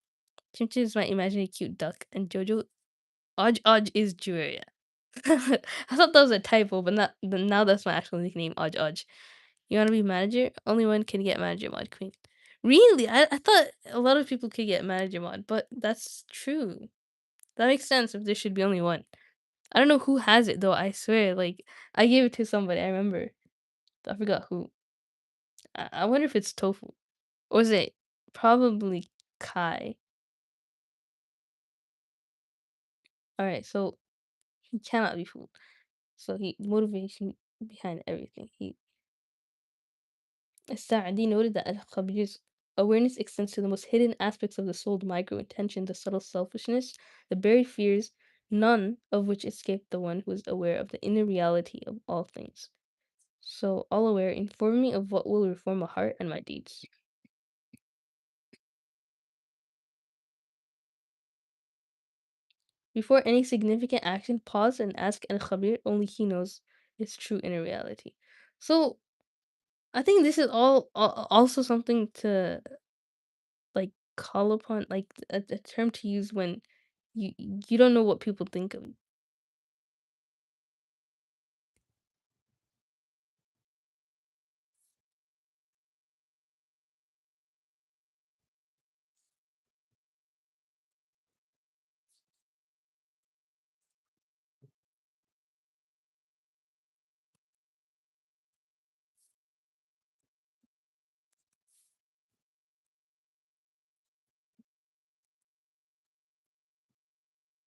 Chim Chim is my imaginary cute duck, and Jojo Oj Oj is Juria. I thought that was a typo, but now that's my actual nickname, Oj Oj. You wanna be manager? Only one can get manager mod queen. Really? I thought a lot of people could get manager mod, but that's true. That makes sense if there should be only one. I don't know who has it though, I swear. Like I gave it to somebody, I remember. I forgot who. I wonder if it's Tofu. Or is it probably Kai? Alright, so he cannot be fooled. So he motivation behind everything. Sa'adi noted that al-Khabir's awareness extends to the most hidden aspects of the soul, the micro intention, the subtle selfishness, the buried fears, none of which escape the one who is aware of the inner reality of all things. So, all aware, inform me of what will reform my heart and my deeds. Before any significant action, pause and ask Al Khabir, only he knows its true inner reality. So, I think this is also something to like call upon, like a term to use when you don't know what people think of you.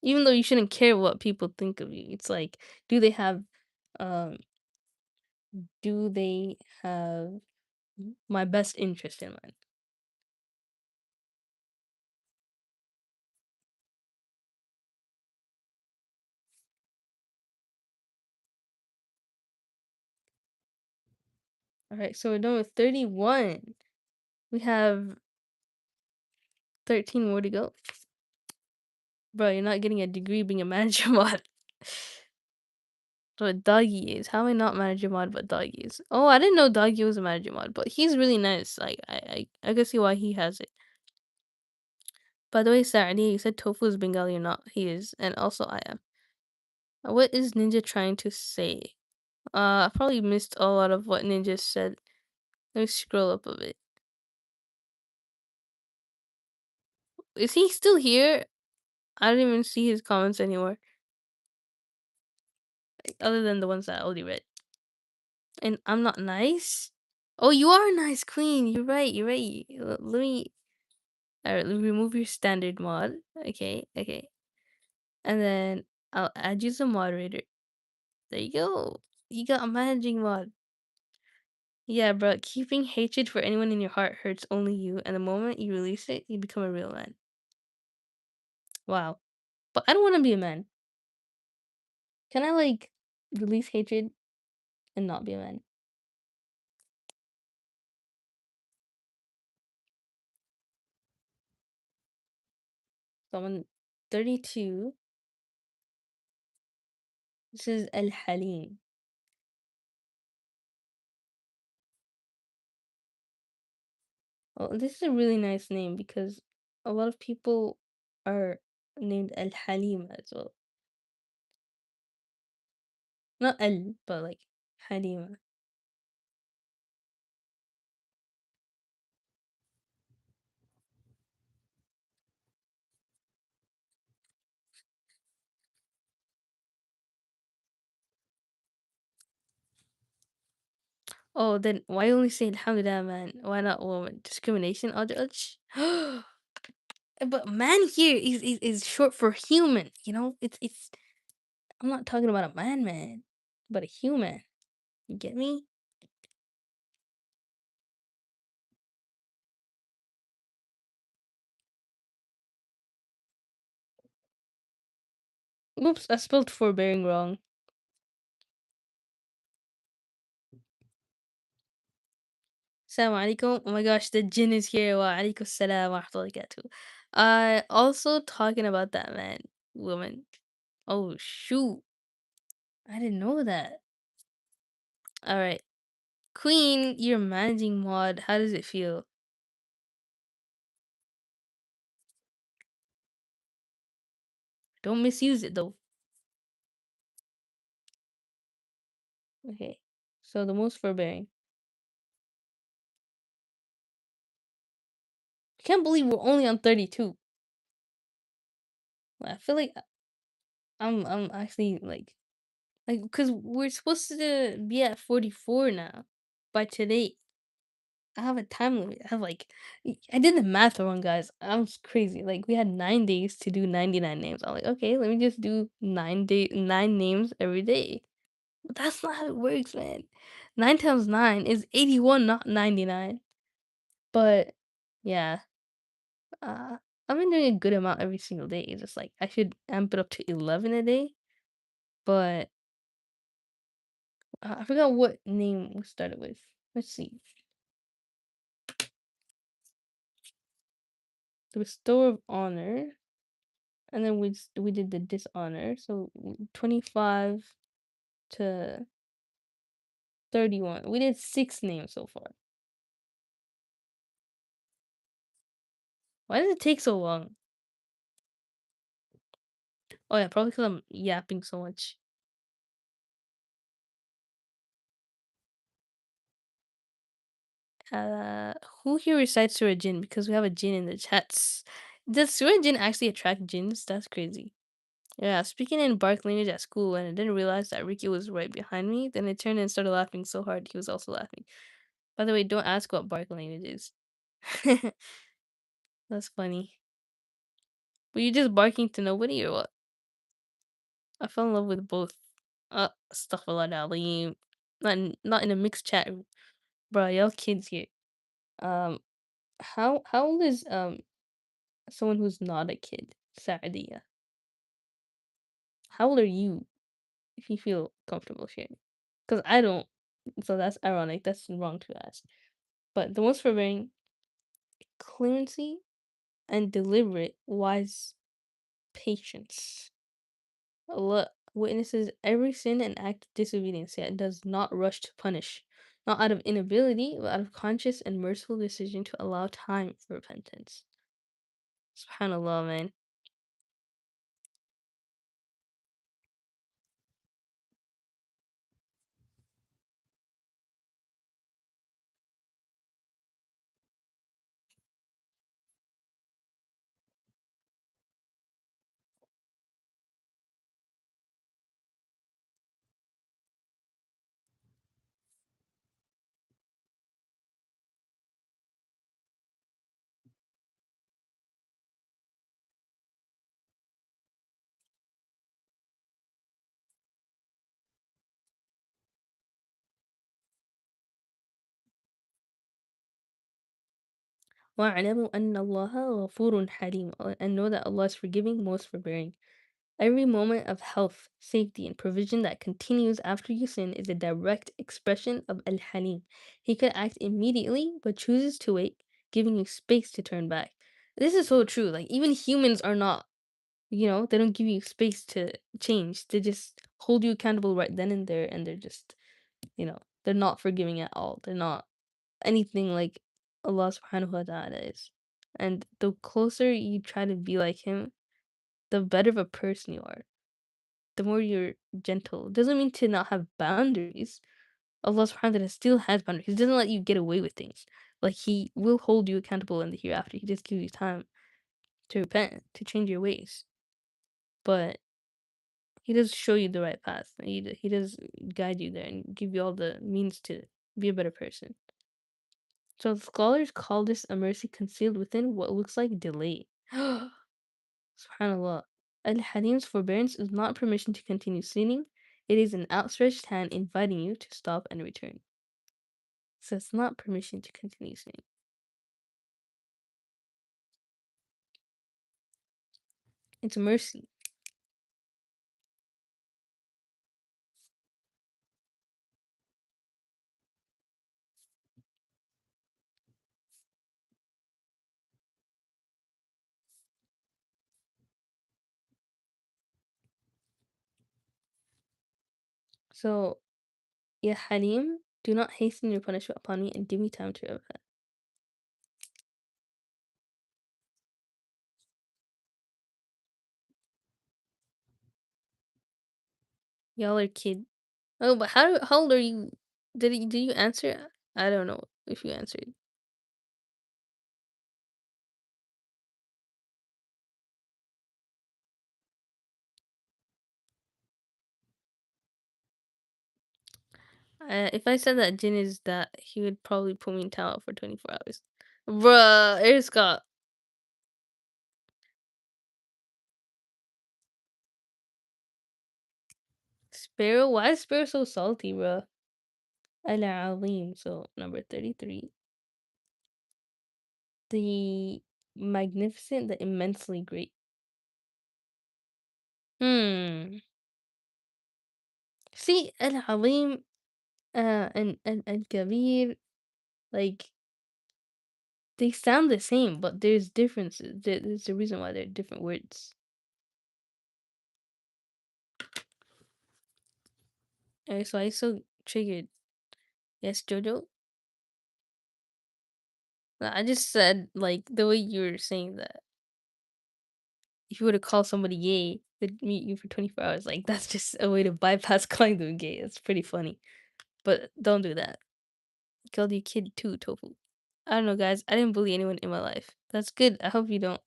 Even though you shouldn't care what people think of you. It's like, do they have um do they have my best interest in mind? All right, so we're done with 31. We have 13 more to go. Bro, you're not getting a degree being a manager mod. But Doggy is. How am I not manager mod but Doggy is? Oh, I didn't know Doggy was a manager mod, but he's really nice. Like I can see why he has it. By the way, Saturday, you said Tofu is Bengali or not? He is, and also I am. What is Ninja trying to say? I probably missed a lot of what Ninja said. Let me scroll up a bit. Is he still here? I don't even see his comments anymore, other than the ones that I already read. And I'm not nice? Oh, you are nice, Queen. You're right. You're right. Let me. Alright, let me remove your standard mod. Okay, okay. And then I'll add you as a moderator. There you go. You got a managing mod. Yeah, bro. Keeping hatred for anyone in your heart hurts only you, and the moment you release it, you become a real man. Wow. But I don't want to be a man. Can I like release hatred and not be a man? So I'm on 32. This is Al Halim. Well, this is a really nice name because a lot of people are named Al Halim as well. Not Al, but like Halima. Oh, then why only say alhamdulillah, man? Why not woman? Discrimination, Ajaj? But man here is short for human, you know? It's I'm not talking about a man, but a human. You get me? Oops, I spelled forbearing wrong. Assalamu alaikum. Oh my gosh, the jinn is here. Wa alaikum salam wa rahmatullahi wa barakatuh. Also talking about that man, woman. Oh shoot. I didn't know that. Alright. Queen, you're managing mod. How does it feel? Don't misuse it though. Okay. So the most forbearing. I can't believe we're only on 32. I feel like I'm actually like because we're supposed to be at 44 now by today. I have a time limit. I have I did the math wrong, guys. I was crazy. Like we had 9 days to do 99 names. I'm like, okay, let me just do 9 names every day. But that's not how it works, man. 9 times 9 is 81, not 99. But yeah, uh, I've been doing a good amount every single day. It's just like I should amp it up to 11 a day. But I forgot what name we started with. Let's see. The Bestower of Honor. And then we did the dishonor. So 25 to 31. We did 6 names so far. Why does it take so long? Oh yeah, probably because I'm yapping so much. Uh, who here recites Surah Jinn? Because we have a Jinn in the chats. Does Surah Jinn actually attract jinns? That's crazy. Yeah, speaking in bark language at school, and I didn't realize that Ricky was right behind me. Then I turned and started laughing so hard he was also laughing. By the way, don't ask what bark language is. That's funny. Were you just barking to nobody or what? I fell in love with both. Astaghfirullah al-Azim. Not in a mixed chat. Bro, y'all kids here. Um, how old is someone who's not a kid? Saadia. How old are you? If you feel comfortable sharing, because I don't. So that's ironic. That's wrong to ask. But the most forbearing, clemency, and deliberate, wise patience. Allah witnesses every sin and act of disobedience, yet does not rush to punish, not out of inability, but out of conscious and merciful decision to allow time for repentance. Subhanallah, man. وَاعْلَمُوا أَنَّ اللَّهَ غَفُورٌ حَلِيمٌ. And know that Allah is forgiving, most forbearing. Every moment of health, safety, and provision that continues after you sin is a direct expression of Al Halim. He could act immediately, but chooses to wait, giving you space to turn back. This is so true. Like, even humans are not, they don't give you space to change. They just hold you accountable right then and there, and they're just, they're not forgiving at all. They're not anything like Allah subhanahu wa ta'ala is. And the closer you try to be like Him, the better of a person you are, the more you're gentle. Doesn't mean to not have boundaries. Allah subhanahu wa ta'ala still has boundaries. He doesn't let you get away with things. Like He will hold you accountable in the hereafter. He just gives you time to repent, to change your ways. But He does show you the right path. He does guide you there and give you all the means to Be a better person. So the scholars call this a mercy concealed within what looks like delay. Subhanallah. Al Halim's forbearance is not permission to continue sinning, it is an outstretched hand inviting you to stop and return. So it's not permission to continue sinning. It's mercy. So, Ya Halim, do not hasten your punishment upon me and give me time to repent. Y'all are kid. Oh, but how old are you? Did you answer? I don't know if you answered. If I said that Jin is that, he would probably put me in town for 24 hours. Bruh, Air Scott. Sparrow? Why is Sparrow so salty, bruh? Al Alim. So, number 33. The magnificent, the immensely great. Hmm. See, Al Alim and Kabir, like, they sound the same, but there's differences. There's a reason why they're different words. Alright, so I so triggered. Yes, Jojo? I just said, like, the way you were saying that. If you were to call somebody gay, they'd meet you for 24 hours. Like, that's just a way to bypass calling them gay. It's pretty funny. But don't do that. Killed your kid too, Tofu. I don't know, guys. I didn't bully anyone in my life. That's good. I hope you don't.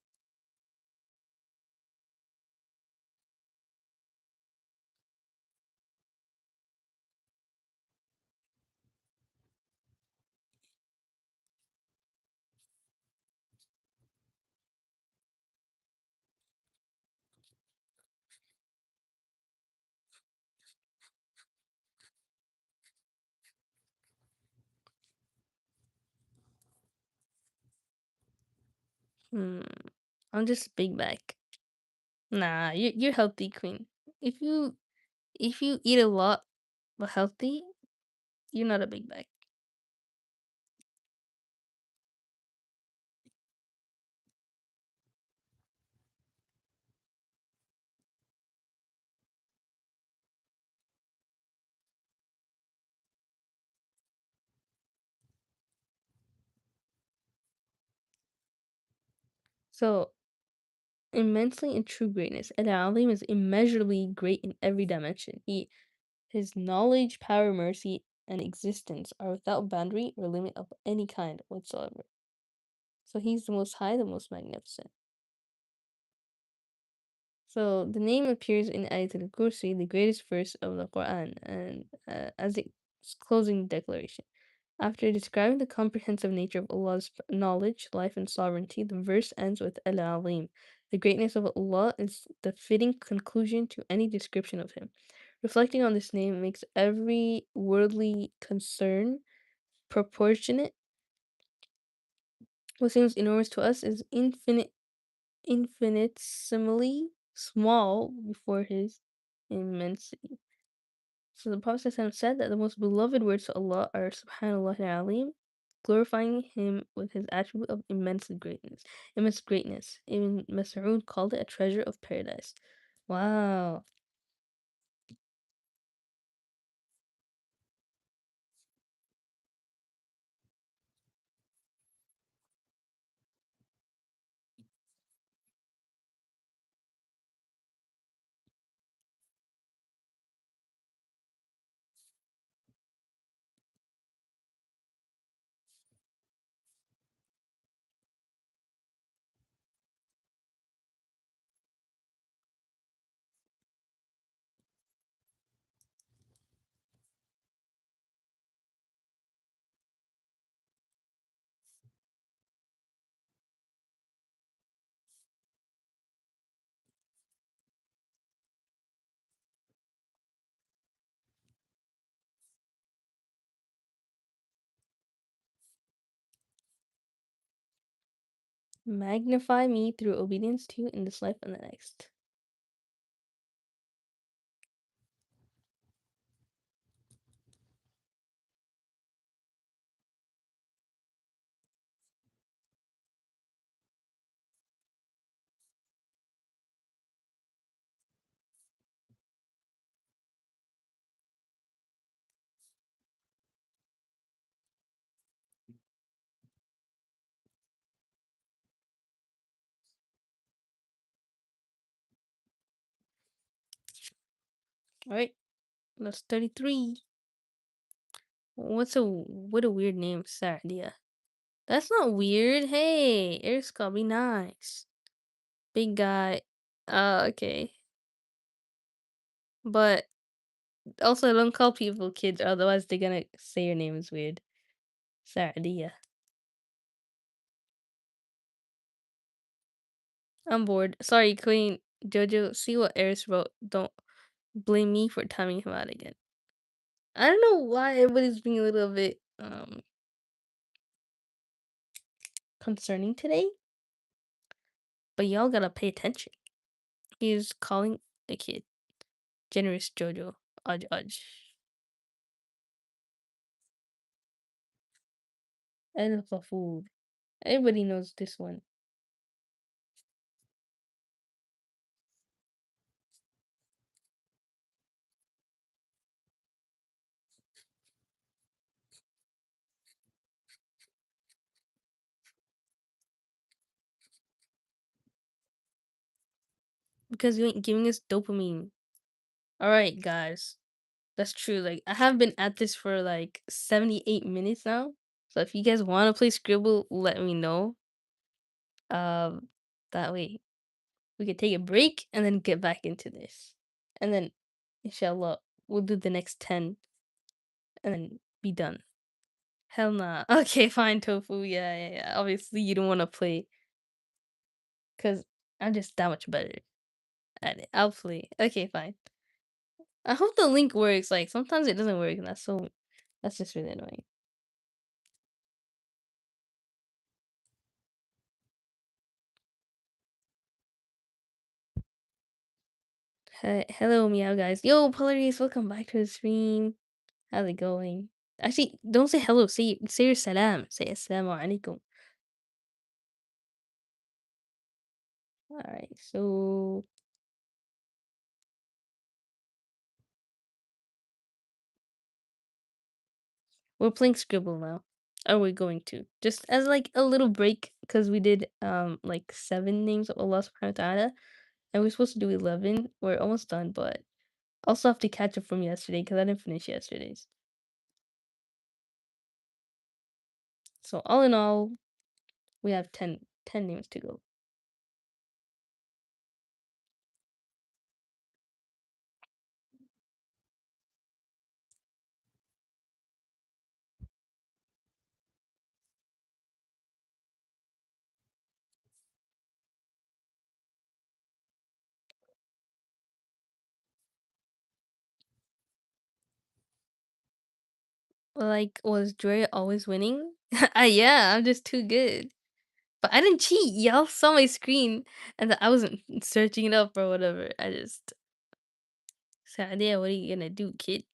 Hmm. I'm just big back. Nah, you're healthy, queen. If you if you eat a lot but healthy, you're not a big back. So immensely in true greatness, and Alim is immeasurably great in every dimension. His knowledge, power, mercy, and existence are without boundary or limit of any kind whatsoever. So he's the most high, the most magnificent. So the name appears in Ayatul Kursi, the greatest verse of the Quran, and as its closing declaration. After describing the comprehensive nature of Allah's knowledge, life, and sovereignty, the verse ends with Al Alim. The greatness of Allah is the fitting conclusion to any description of Him. Reflecting on this name makes every worldly concern proportionate. What seems enormous to us is infinitesimally small before His immensity. So the Prophet ﷺ said that the most beloved words to Allah are Subhanallah al-Alim, glorifying Him with His attribute of immense greatness. Ibn Mas'ud called it a treasure of paradise. Wow. Magnify me through obedience to you in this life and the next. All right, that's 33. What a weird name, Sardia. That's not weird. Hey, Eric's gotta be nice. Big guy. Okay. But also don't call people kids, otherwise they're gonna say your name is weird. Sardia. I'm bored. Sorry, Queen Jojo. See what Eris wrote. Don't blame me for timing him out again. I don't know why everybody's being a little bit concerning today, but y'all gotta pay attention. He's calling a kid. Generous Jojo. Udge udge. And the food. Everybody knows this one. Because you ain't giving us dopamine. Alright, guys. That's true. Like, I have been at this for like 78 minutes now. So if you guys want to play Scribble, let me know. Um, that way we could take a break and then get back into this. And then, inshallah, we'll do the next 10 and then be done. Hell nah. Okay, fine, Tofu. Yeah, yeah, yeah. Obviously, you don't want to play because I'm just that much better at it. I'll play. Okay, fine. I hope the link works. Like, sometimes it doesn't work, and that's just really annoying. Hello, meow guys. Yo, Polarities, welcome back to the stream. How's it going? Actually, don't say hello. Say your salam. Say assalamu alaikum. All right, so we're playing Scribble now. Are we going to just as like a little break because we did like 7 names of Allah Subhanahu wa Taala and we're supposed to do 11. We're almost done, but also have to catch up from yesterday because I didn't finish yesterday's. So all in all, we have 10 names to go. Like, was Dre always winning? Yeah, I'm just too good. But I didn't cheat. Y'all saw my screen and I wasn't searching it up or whatever. I just said, yeah, what are you gonna do, kid?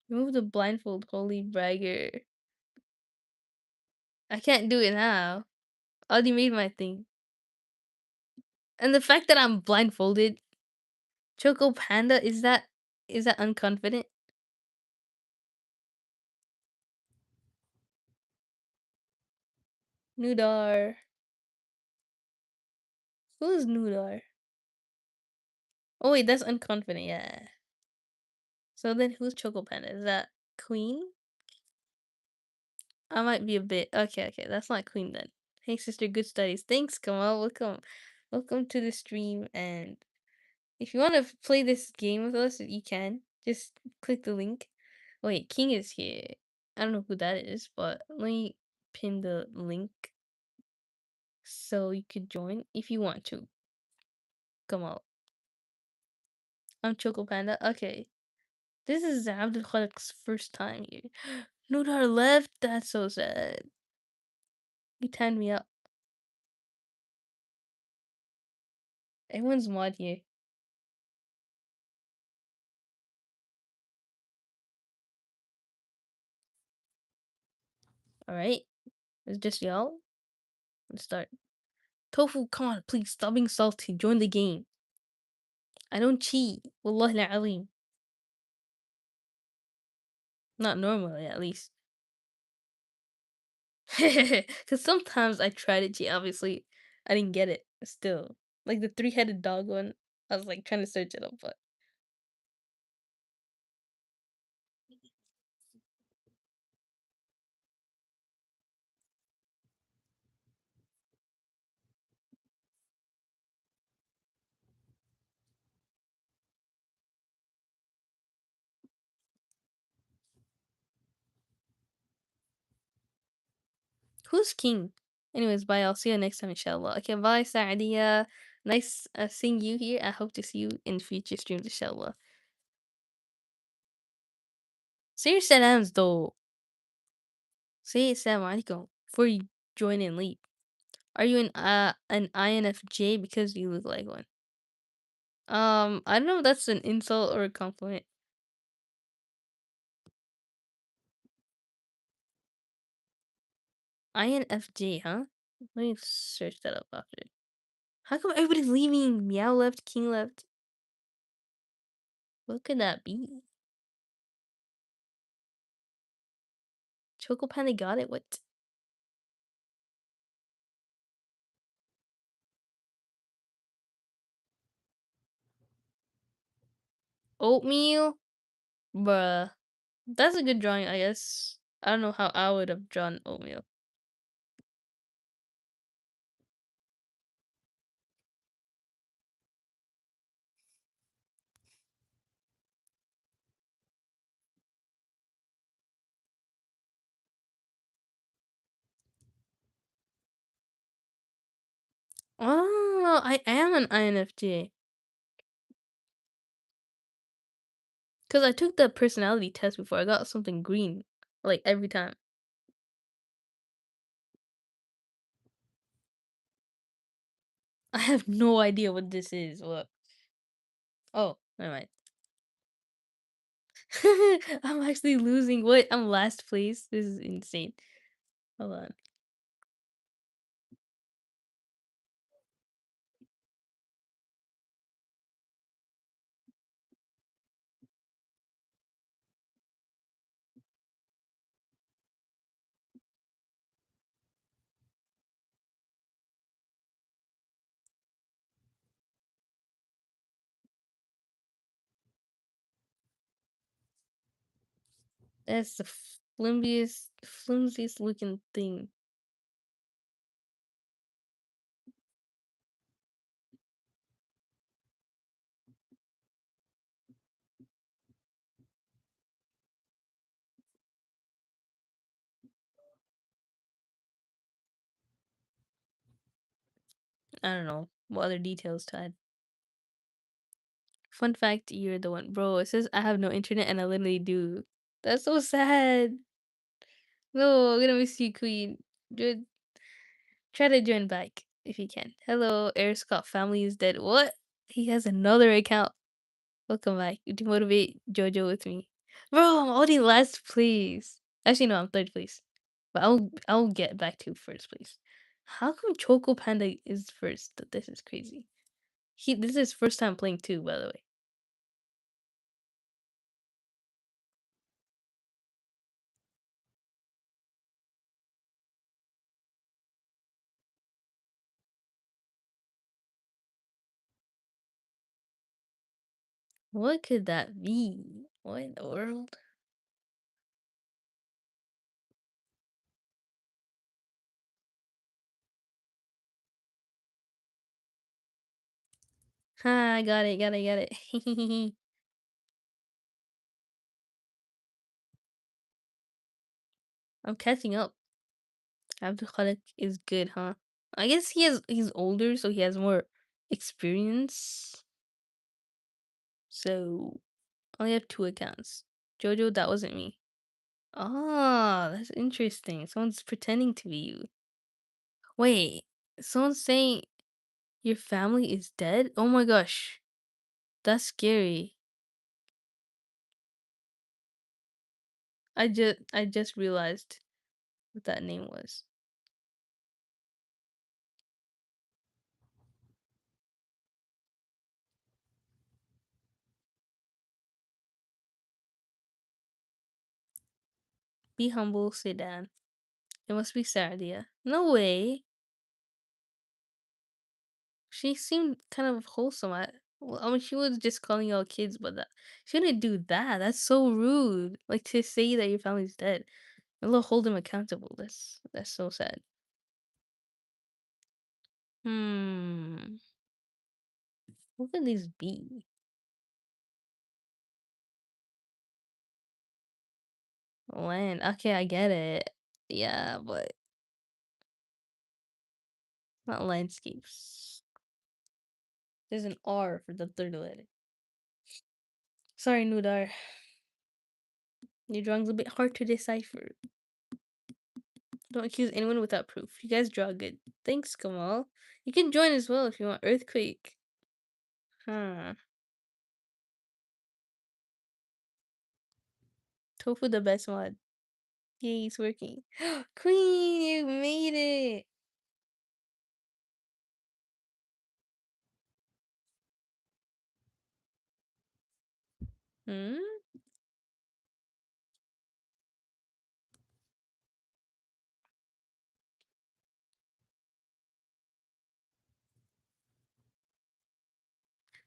Remove the blindfold, holy bragger. I can't do it now. I already made my thing. And the fact that I'm blindfolded, Choco Panda, is that unconfident? Nudar. Who is Nudar? Oh wait, that's unconfident, yeah. So then who's Choco Panda? Is that Queen? I might be a bit okay, that's not Queen then. Hey sister, good studies. Thanks, Kamal. Welcome to the stream and if you want to play this game with us, you can. Just click the link. Wait, King is here. I don't know who that is, but let me pin the link so you could join if you want to. Come on. I'm Choco Panda. Okay. This is Abdul Khaliq's first time here. No daughter left? That's so sad. You tanned me up. Everyone's mod here. Alright? It's just y'all. Let's start. Tofu, come on, please stop being salty. Join the game. I don't cheat. Wallahi al Not normally, at least. Because sometimes I try to cheat, obviously. I didn't get it. Still. Like the three-headed dog one. I was like trying to search it up, but who's king? Anyways, bye. I'll see you next time, inshallah. Okay, bye, Saadia. Nice seeing you here. I hope to see you in future streams, inshallah. Say your salams, though. Say salam alaikum before you join and leave. Are you an INFJ because you look like one? I don't know if that's an insult or a compliment. INFJ, huh? Let me search that up after. How come everybody's leaving? Meow left, King left. What could that be? Choco Panda got it? What? Oatmeal? Bruh. That's a good drawing, I guess. I don't know how I would have drawn oatmeal. Oh, I am an INFJ. Because I took the personality test before. I got something green. Like every time. I have no idea what this is. What? Oh, never mind. I'm actually losing. What? I'm last place. This is insane. Hold on. That's the flimsiest looking thing. I don't know what other details to add. Fun fact, you're the one. Bro, it says I have no internet and I literally do. That's so sad. No, I'm gonna miss you, Queen. Dude, try to join back if you can. Hello, Air Scott family is dead. What? He has another account. Welcome back. To motivate Jojo with me. Bro, I'm already last place. Actually, no, I'm third place. But I'll get back to first place. How come Choco Panda is first? This is crazy. This is his first time playing too, by the way. What could that be? What in the world? Ha, I got it. I'm catching up. Abdul Khalik is good, huh? I guess he's older, so he has more experience. So I only have 2 accounts. Jojo, that wasn't me. Ah, that's interesting. Someone's pretending to be you. Wait, someone's saying your family is dead? Oh my gosh, that's scary. I just realized what that name was. Be humble, Sedan. It must be Sardia. No way. She seemed kind of wholesome. Well, I mean, she was just calling y'all kids, but she didn't do that. That's so rude. Like to say that your family's dead. I'll hold him accountable. That's so sad. Hmm. What could these be? Land. Okay, I get it. Yeah, but not landscapes. There's an R for the third letter. Sorry, Nudar. Your drawing's a bit hard to decipher. Don't accuse anyone without proof. You guys draw good. Thanks, Kamal. You can join as well if you want. Earthquake. Huh. Tofu the best mod. Yay, it's working. Queen, you made it. Hmm?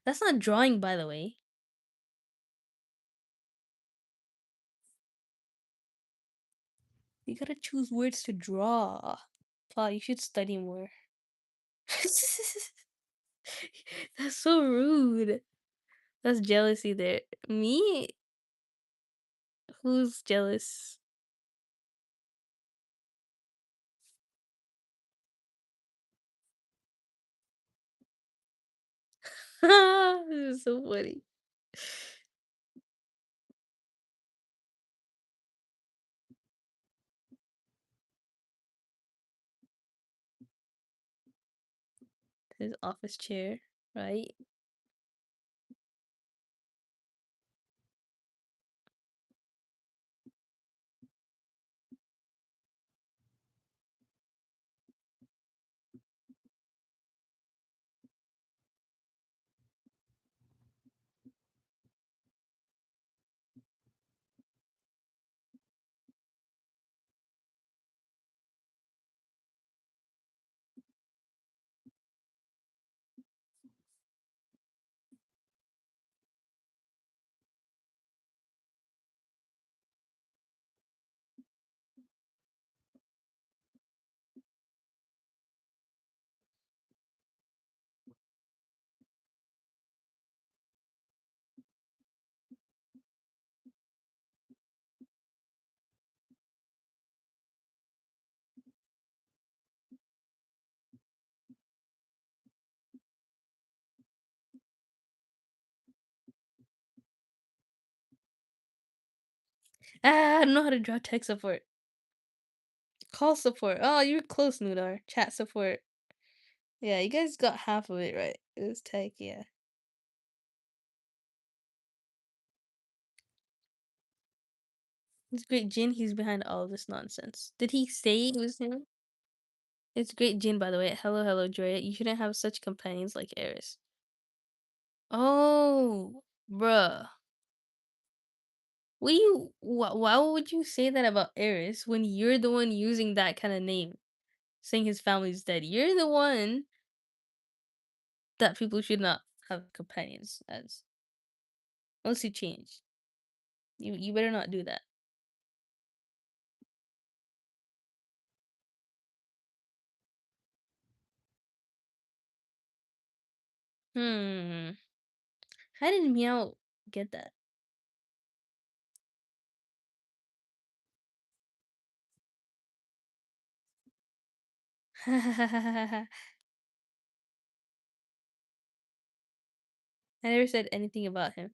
That's not drawing, by the way. You gotta choose words to draw. Paul, you should study more. That's so rude. That's jealousy there. Me? Who's jealous? This is so funny. His office chair, right? Ah, I don't know how to draw tech support. Call support. Oh, you're close, Nudar. Chat support. Yeah, you guys got half of it right. It was tech, yeah. It's great Jin, he's behind all of this nonsense. Did he say it was him? It's great Jin, by the way. Hello, hello, Drea. You shouldn't have such companions like Eris. Oh, bruh. Why would you say that about Eris when you're the one using that kind of name? Saying his family's dead. You're the one that people should not have companions as. Unless you change. You better not do that. Hmm. How did Meow get that? I never said anything about him.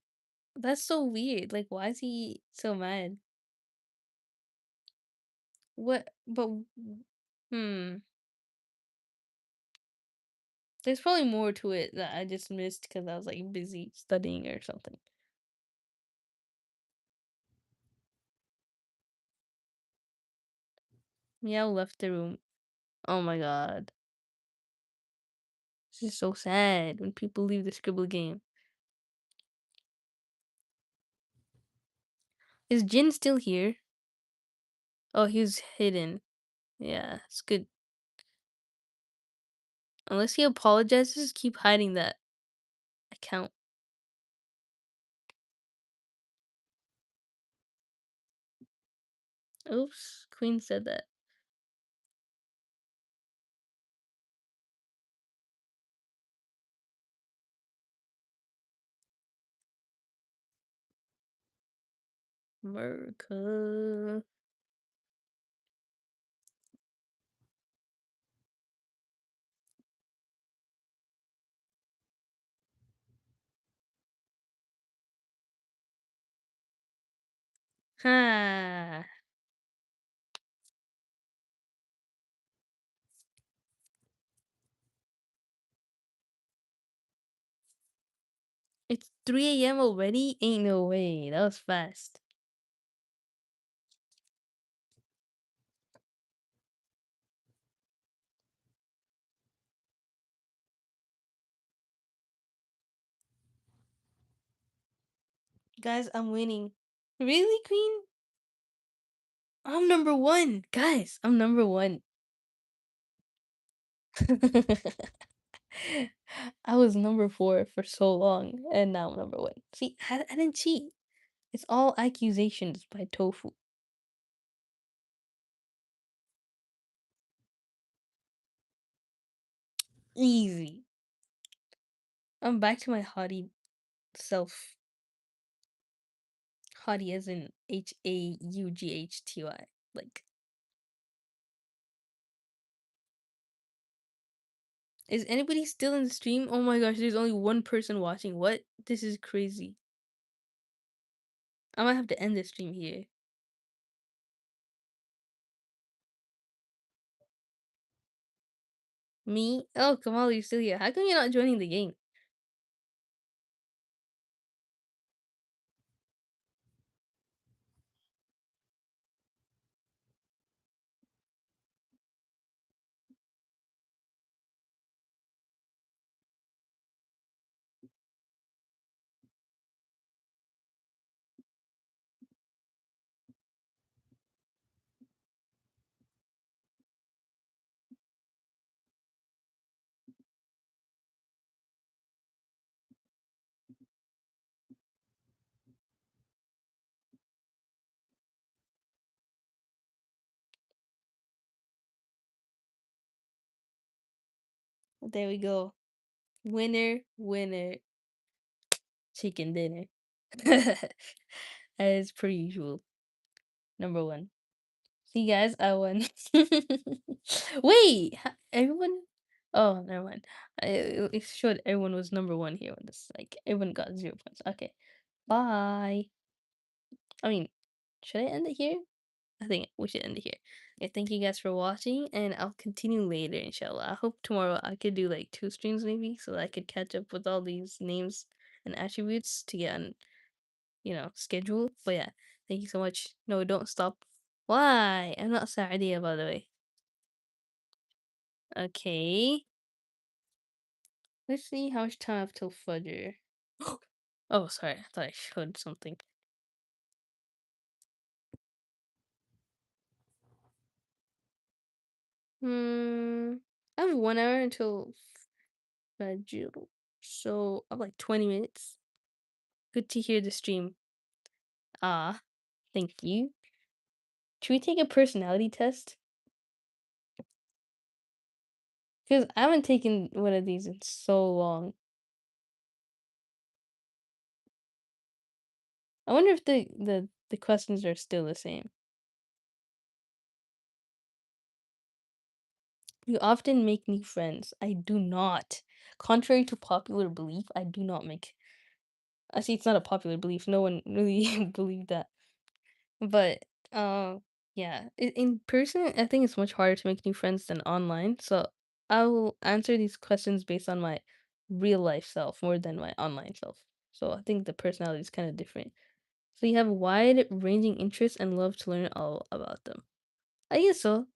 That's so weird. Like, why is he so mad? What? But hmm, there's probably more to it that I just missed because I was like busy studying or something. Meow left the room. Oh my god, this is so sad when people leave the scribble game. Is Jin still here? Oh, he's hidden. Yeah, it's good. Unless he apologizes, keep hiding that account. Oops, Queen said that. America. Ha. It's 3 a.m. already? Ain't no way. That was fast. Guys, I'm winning. Really, Queen? I'm number one. Guys, I'm number one. I was number four for so long, and now I'm number one. See, I didn't cheat. It's all accusations by Tofu. Easy. I'm back to my haughty self. Haughty as in Haughty. Like, is anybody still in the stream? Oh my gosh, there's only one person watching. What? This is crazy. I might have to end the stream here. Me? Oh, Kamal, you're still here. How come you're not joining the game? There we go. Winner, winner, chicken dinner. As per usual. Number one. See, guys, I won. Wait, everyone? Oh, never mind. It showed everyone was number one here on this. Like, everyone got 0 points. Okay, bye. I mean, should I end it here? I think we should end it here. Okay, thank you guys for watching, and I'll continue later, inshallah. I hope tomorrow I could do like 2 streams maybe, so that I could catch up with all these names and attributes to get on, schedule. But yeah, thank you so much. No, don't stop. Why? I'm not Saadiya, by the way. Okay. Let's see how much time I have till Fajr. Oh, sorry. I thought I showed something. I have 1 hour until Fajr. So I'm like 20 minutes. Good to hear the stream. Ah, thank you. Should we take a personality test? Because I haven't taken one of these in so long. I wonder if the questions are still the same. You often make new friends. I do not. Contrary to popular belief, I do not make I see it's not a popular belief. No one really believed that. But yeah, in person, I think it's much harder to make new friends than online. So I will answer these questions based on my real life self more than my online self. So I think the personality is kind of different. So you have wide ranging interests and love to learn all about them. I guess so.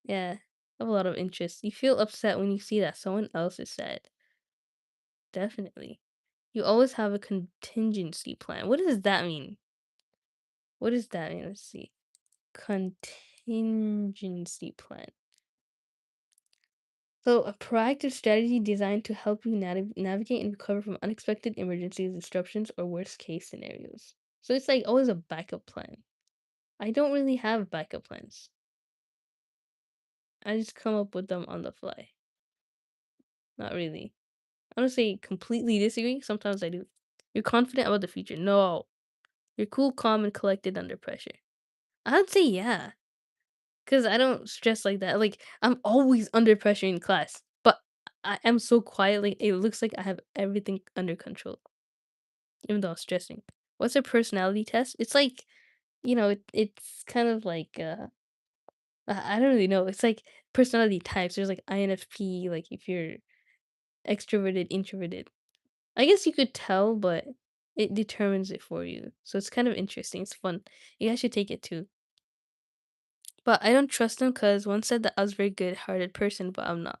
Yeah. I have a lot of interests. You feel upset when you see that someone else is sad. Definitely. You always have a contingency plan. What does that mean? What does that mean? Let's see. Contingency plan. So, a proactive strategy designed to help you navigate and recover from unexpected emergencies, disruptions, or worst case scenarios. So, it's like always a backup plan. I don't really have backup plans. I just come up with them on the fly. Not really. I don't say completely disagree. Sometimes I do. You're confident about the future. No. You're cool, calm, and collected under pressure. I would say yeah. Cause I don't stress like that. Like, I'm always under pressure in class, but I am so quiet, like, it looks like I have everything under control, even though I'm stressing. What's a personality test? It's like, it's kind of like, I don't really know. It's like personality types. There's like INFP, like if you're extroverted, introverted. I guess you could tell, but it determines it for you. So it's kind of interesting. It's fun. You guys should take it too. But I don't trust them because one said that I was a very good-hearted person, but I'm not.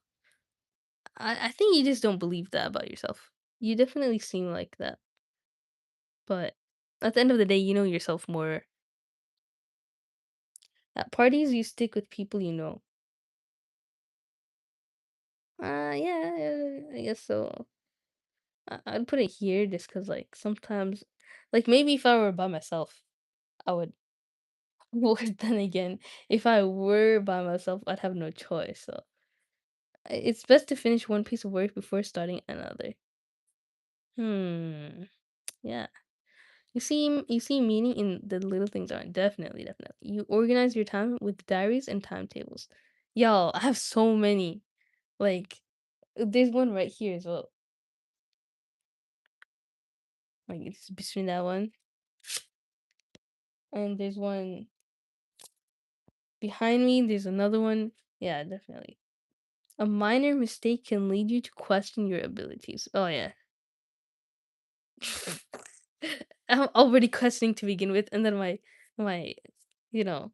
I think you just don't believe that about yourself. You definitely seem like that, but at the end of the day, you know yourself more. At parties, you stick with people you know. Yeah, I guess so. I'd put it here just because, like, sometimes, like, maybe if I were by myself, I would. But then again, if I were by myself, I'd have no choice. So it's best to finish one piece of work before starting another. Hmm. Yeah. You see meaning in the little things around. Definitely, definitely. You organize your time with diaries and timetables. Y'all, I have so many. Like, there's one right here as well. Like, it's between that one, and there's one behind me. There's another one. Yeah, definitely. A minor mistake can lead you to question your abilities. Oh yeah. I'm already questioning to begin with, and then my you know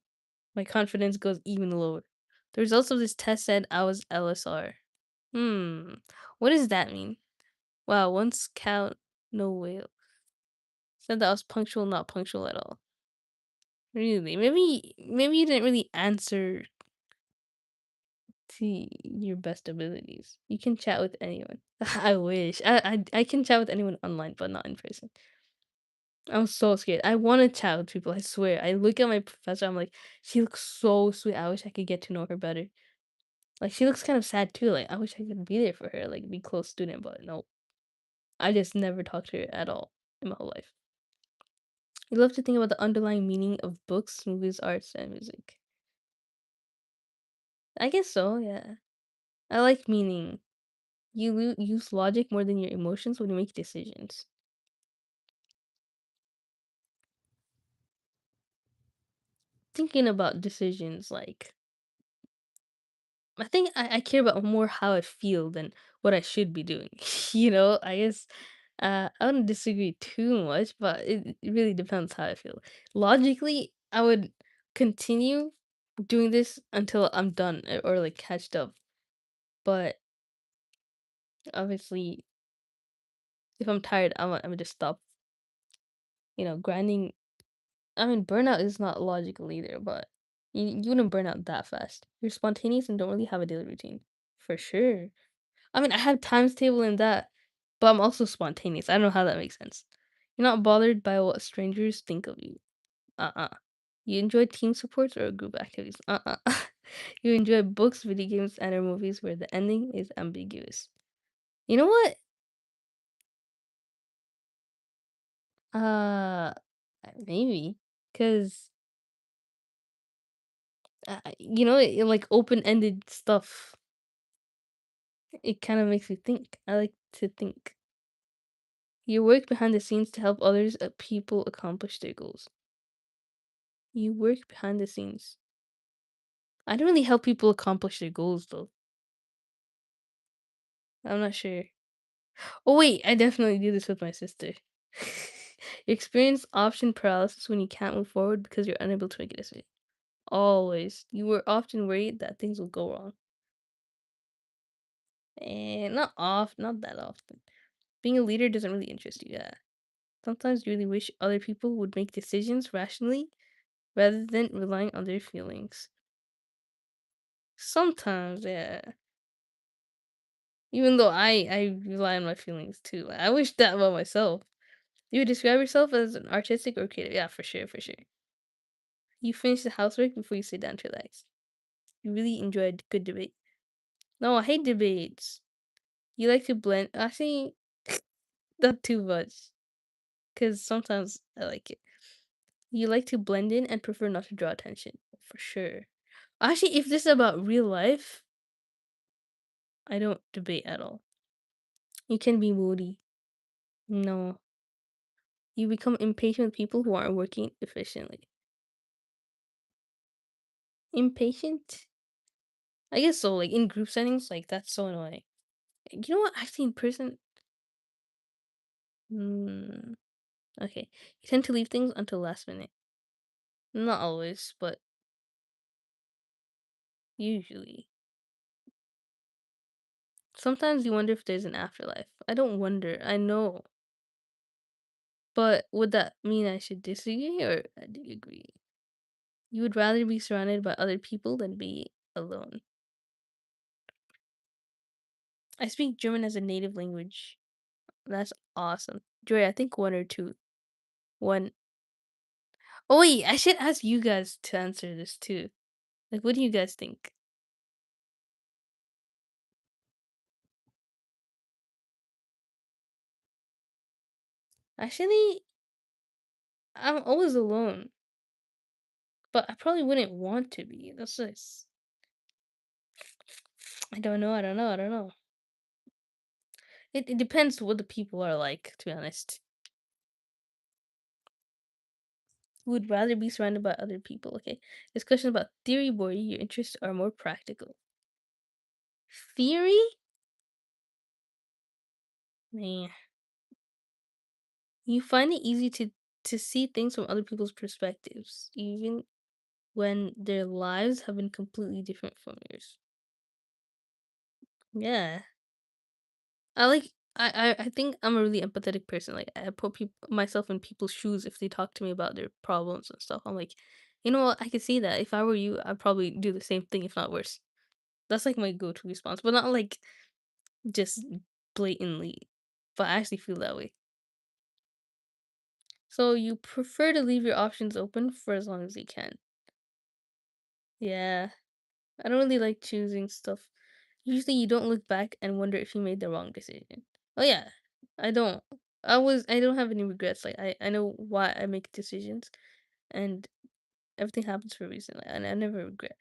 my confidence goes even lower. The results of this test said I was LSR. Hmm. What does that mean? Wow, once cow, no whale. Said that I was punctual, not punctual at all. Really? Maybe you didn't really answer to your best abilities. You can chat with anyone. I wish. I can chat with anyone online, but not in person. I'm so scared. I want to chat with people, I swear. I look at my professor, I'm like, she looks so sweet. I wish I could get to know her better. Like, she looks kind of sad too. Like, I wish I could be there for her, like, be close student, but no. I just never talked to her at all in my whole life. I love to think about the underlying meaning of books, movies, arts, and music. I guess so, yeah. I like meaning. You use logic more than your emotions when you make decisions. Thinking about decisions, like, I think I care about more how I feel than what I should be doing. I guess I wouldn't disagree too much, but it really depends how I feel. Logically, I would continue doing this until I'm done or like catched up. But obviously, if I'm tired, I'm gonna just stop. Grinding. I mean, burnout is not logical either, but you wouldn't burn out that fast. You're spontaneous and don't really have a daily routine, for sure. I mean, I have times table in that, but I'm also spontaneous. I don't know how that makes sense. You're not bothered by what strangers think of you. Uh-uh. You enjoy team supports or group activities. Uh-uh. You enjoy books, video games, and or movies where the ending is ambiguous. You know what? Uh, maybe. Because, like open-ended stuff, it kind of makes you think. I like to think. You work behind the scenes to help others people accomplish their goals. You work behind the scenes. I don't really help people accomplish their goals though. I'm not sure. Oh wait, I definitely do this with my sister. You experience option paralysis when you can't move forward because you're unable to make a decision. Always. You were often worried that things will go wrong. And not that often. Being a leader doesn't really interest you, yeah. Sometimes you really wish other people would make decisions rationally rather than relying on their feelings. Sometimes, yeah. Even though I rely on my feelings too. I wish that about myself. You would describe yourself as an artistic or creative. Yeah, for sure, for sure. You finish the housework before you sit down to relax. You really enjoy a good debate. No, I hate debates. You like to blend. Actually, not too much. Because sometimes I like it. You like to blend in and prefer not to draw attention. For sure. Actually, if this is about real life, I don't debate at all. You can be moody. No. You become impatient with people who aren't working efficiently. Impatient? I guess so. Like in group settings, like that's so annoying. You know what? Actually, in person, hmm, okay. You tend to leave things until last minute. Not always, but usually. Sometimes you wonder if there's an afterlife. I don't wonder. I know. But would that mean I should disagree or I do agree? You would rather be surrounded by other people than be alone. I speak German as a native language. That's awesome. Joy, I think one or two. One. Oh wait, I should ask you guys to answer this too. Like, what do you guys think? Actually, I'm always alone, but I probably wouldn't want to be. That's just, I don't know. I don't know. I don't know. It depends what the people are like, to be honest. Would rather be surrounded by other people. Okay. This question about theory board. Your interests are more practical. Theory? Man, you find it easy to see things from other people's perspectives, even when their lives have been completely different from yours. Yeah. I like I think I'm a really empathetic person. Like I put myself in people's shoes if they talk to me about their problems and stuff. I'm like, you know what? I could see that. If I were you, I'd probably do the same thing, if not worse. That's like my go-to response, but not like just blatantly. But I actually feel that way. So you prefer to leave your options open for as long as you can. Yeah. I don't really like choosing stuff. Usually you don't look back and wonder if you made the wrong decision. Oh yeah. I don't. I don't have any regrets. Like I know why I make decisions and everything happens for a reason. Like, and I never regret.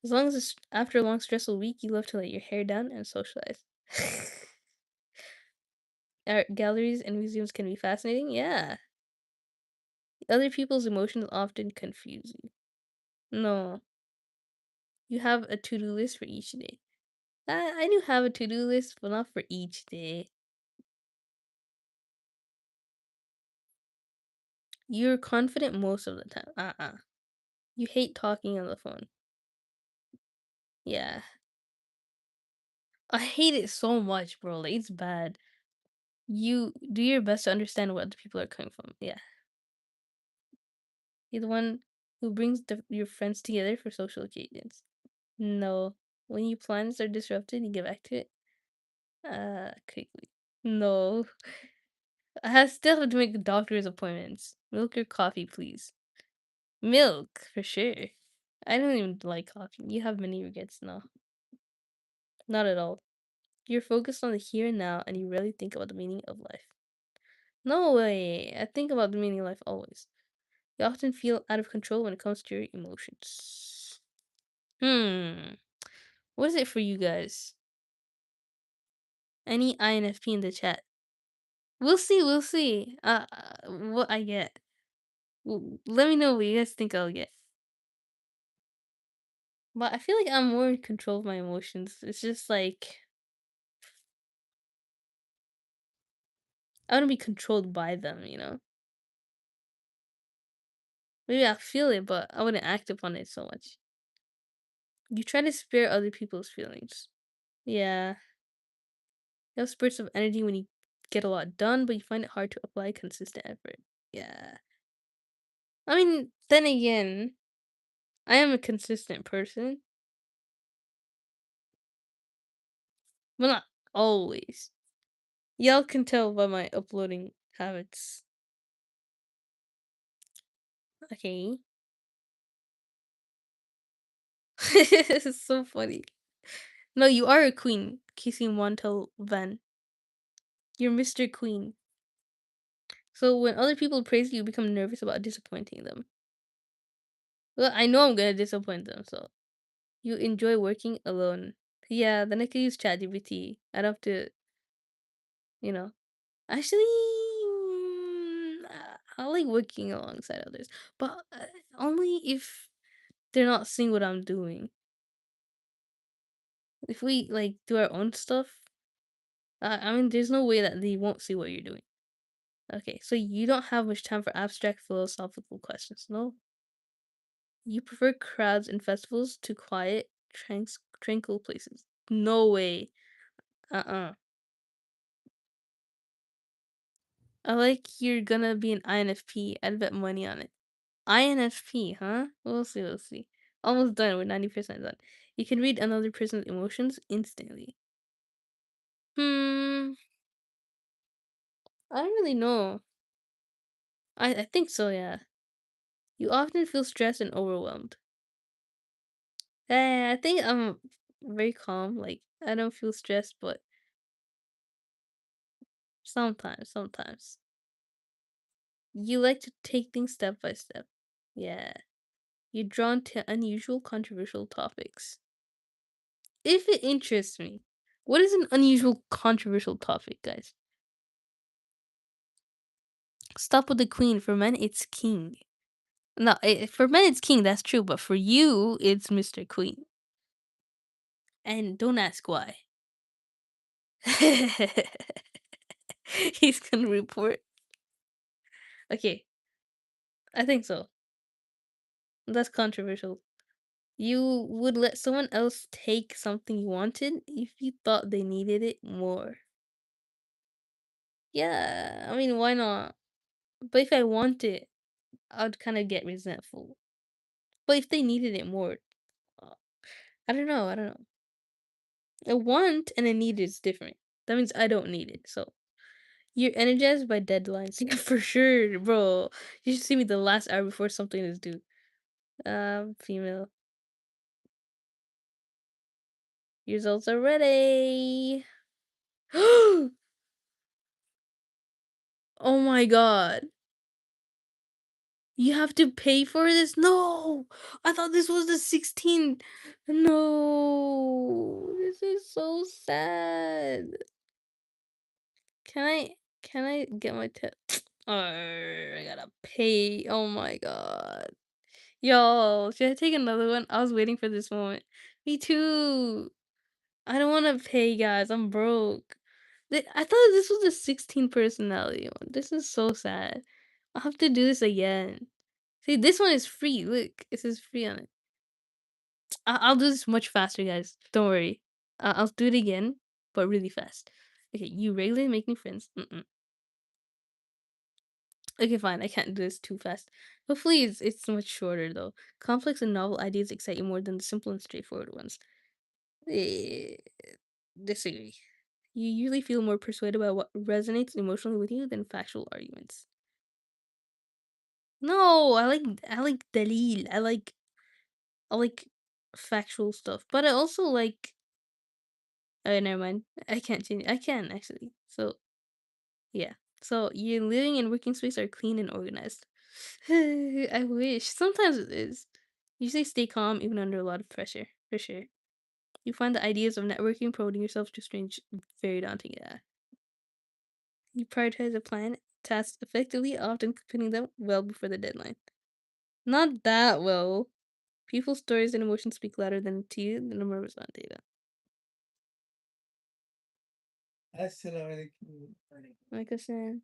As long as it's after a long stressful week, you love to let your hair down and socialize. Art galleries and museums can be fascinating. Yeah. Other people's emotions often confuse you. No. You have a to-do list for each day. I do have a to-do list, but not for each day. You're confident most of the time. You hate talking on the phone. Yeah. I hate it so much, bro. Like, it's bad. You do your best to understand where other people are coming from. Yeah. You're the one who brings your friends together for social occasions. No. When your plans are disrupted, you get back to it. Quickly. No. Still have to make doctor's appointments. Milk or coffee, please. Milk, for sure. I don't even like coffee. You have many regrets now. Not at all. You're focused on the here and now, and you rarely think about the meaning of life. No way. I think about the meaning of life always. You often feel out of control when it comes to your emotions. Hmm. What is it for you guys? Any INFP in the chat? We'll see, we'll see. What I get. Let me know what you guys think I'll get. But I feel like I'm more in control of my emotions. It's just like I want to be controlled by them, you know? Maybe I feel it, but I wouldn't act upon it so much. You try to spare other people's feelings. Yeah. You have spurts of energy when you get a lot done, but you find it hard to apply consistent effort. Yeah. I mean, then again, I am a consistent person, but not always. Y'all can tell by my uploading habits. Okay. This is so funny. No, you are a queen, kissing one till Van. You're Mr. Queen. So when other people praise you, you become nervous about disappointing them. Well, I know I'm gonna disappoint them, so you enjoy working alone. Yeah, then I can use ChatGPT. I don't have to, you know. Actually, I like working alongside others, but only if they're not seeing what I'm doing. If we like do our own stuff, I mean, there's no way that they won't see what you're doing. Okay, so you don't have much time for abstract philosophical questions, no? You prefer crowds and festivals to quiet, tranquil places. No way. Uh-uh. I like you're gonna be an INFP. I'd bet money on it. INFP, huh? We'll see, we'll see. Almost done. We're 90% done. You can read another person's emotions instantly. Hmm. I don't really know. I think so, yeah. You often feel stressed and overwhelmed. I think I'm very calm. Like, I don't feel stressed, but sometimes. You like to take things step by step. Yeah. You're drawn to unusual, controversial topics. If it interests me. What is an unusual, controversial topic, guys? Stop with the queen. For men, it's king. No, for men, it's king. That's true. But for you, it's Mr. Queen. And don't ask why. He's gonna report. Okay, I think so. That's controversial. You would let someone else take something you wanted if you thought they needed it more. Yeah, I mean, why not? But if I want it, I'd kind of get resentful. But if they needed it more, uh, I don't know. A want and a need is different. That means I don't need it. So you're energized by deadlines. Yeah, for sure, bro. You should see me the last hour before something is due. Female. Results are ready. Oh my god. You have to pay for this? No! I thought this was the 16. No. This is so sad. Can I get my tip? Oh, I gotta pay. Oh my god. Yo, should I take another one? I was waiting for this moment. Me too. I don't want to pay, guys. I'm broke. I thought this was a 16 personality one. This is so sad. I'll have to do this again. See, this one is free. Look, this is free on it. I'll do this much faster, guys. Don't worry. I'll do it again, but really fast. Okay, you regularly make new friends. Mm-mm. Okay, fine. I can't do this too fast. Hopefully, it's much shorter though. Complex and novel ideas excite you more than the simple and straightforward ones. Eh, disagree. You usually feel more persuaded by what resonates emotionally with you than factual arguments. No, I like dalil. I like factual stuff, but I also like. Oh, never mind. I can't change. I can actually. So yeah. So your living and working space are clean and organized. I wish. Sometimes it is. Usually stay calm even under a lot of pressure. For sure. You find the ideas of networking, promoting yourself to strange very daunting. Yeah. You prioritize a plan, tasks effectively, often completing them well before the deadline. Not that well. People's stories and emotions speak louder than to you the numbers on data. Like I said.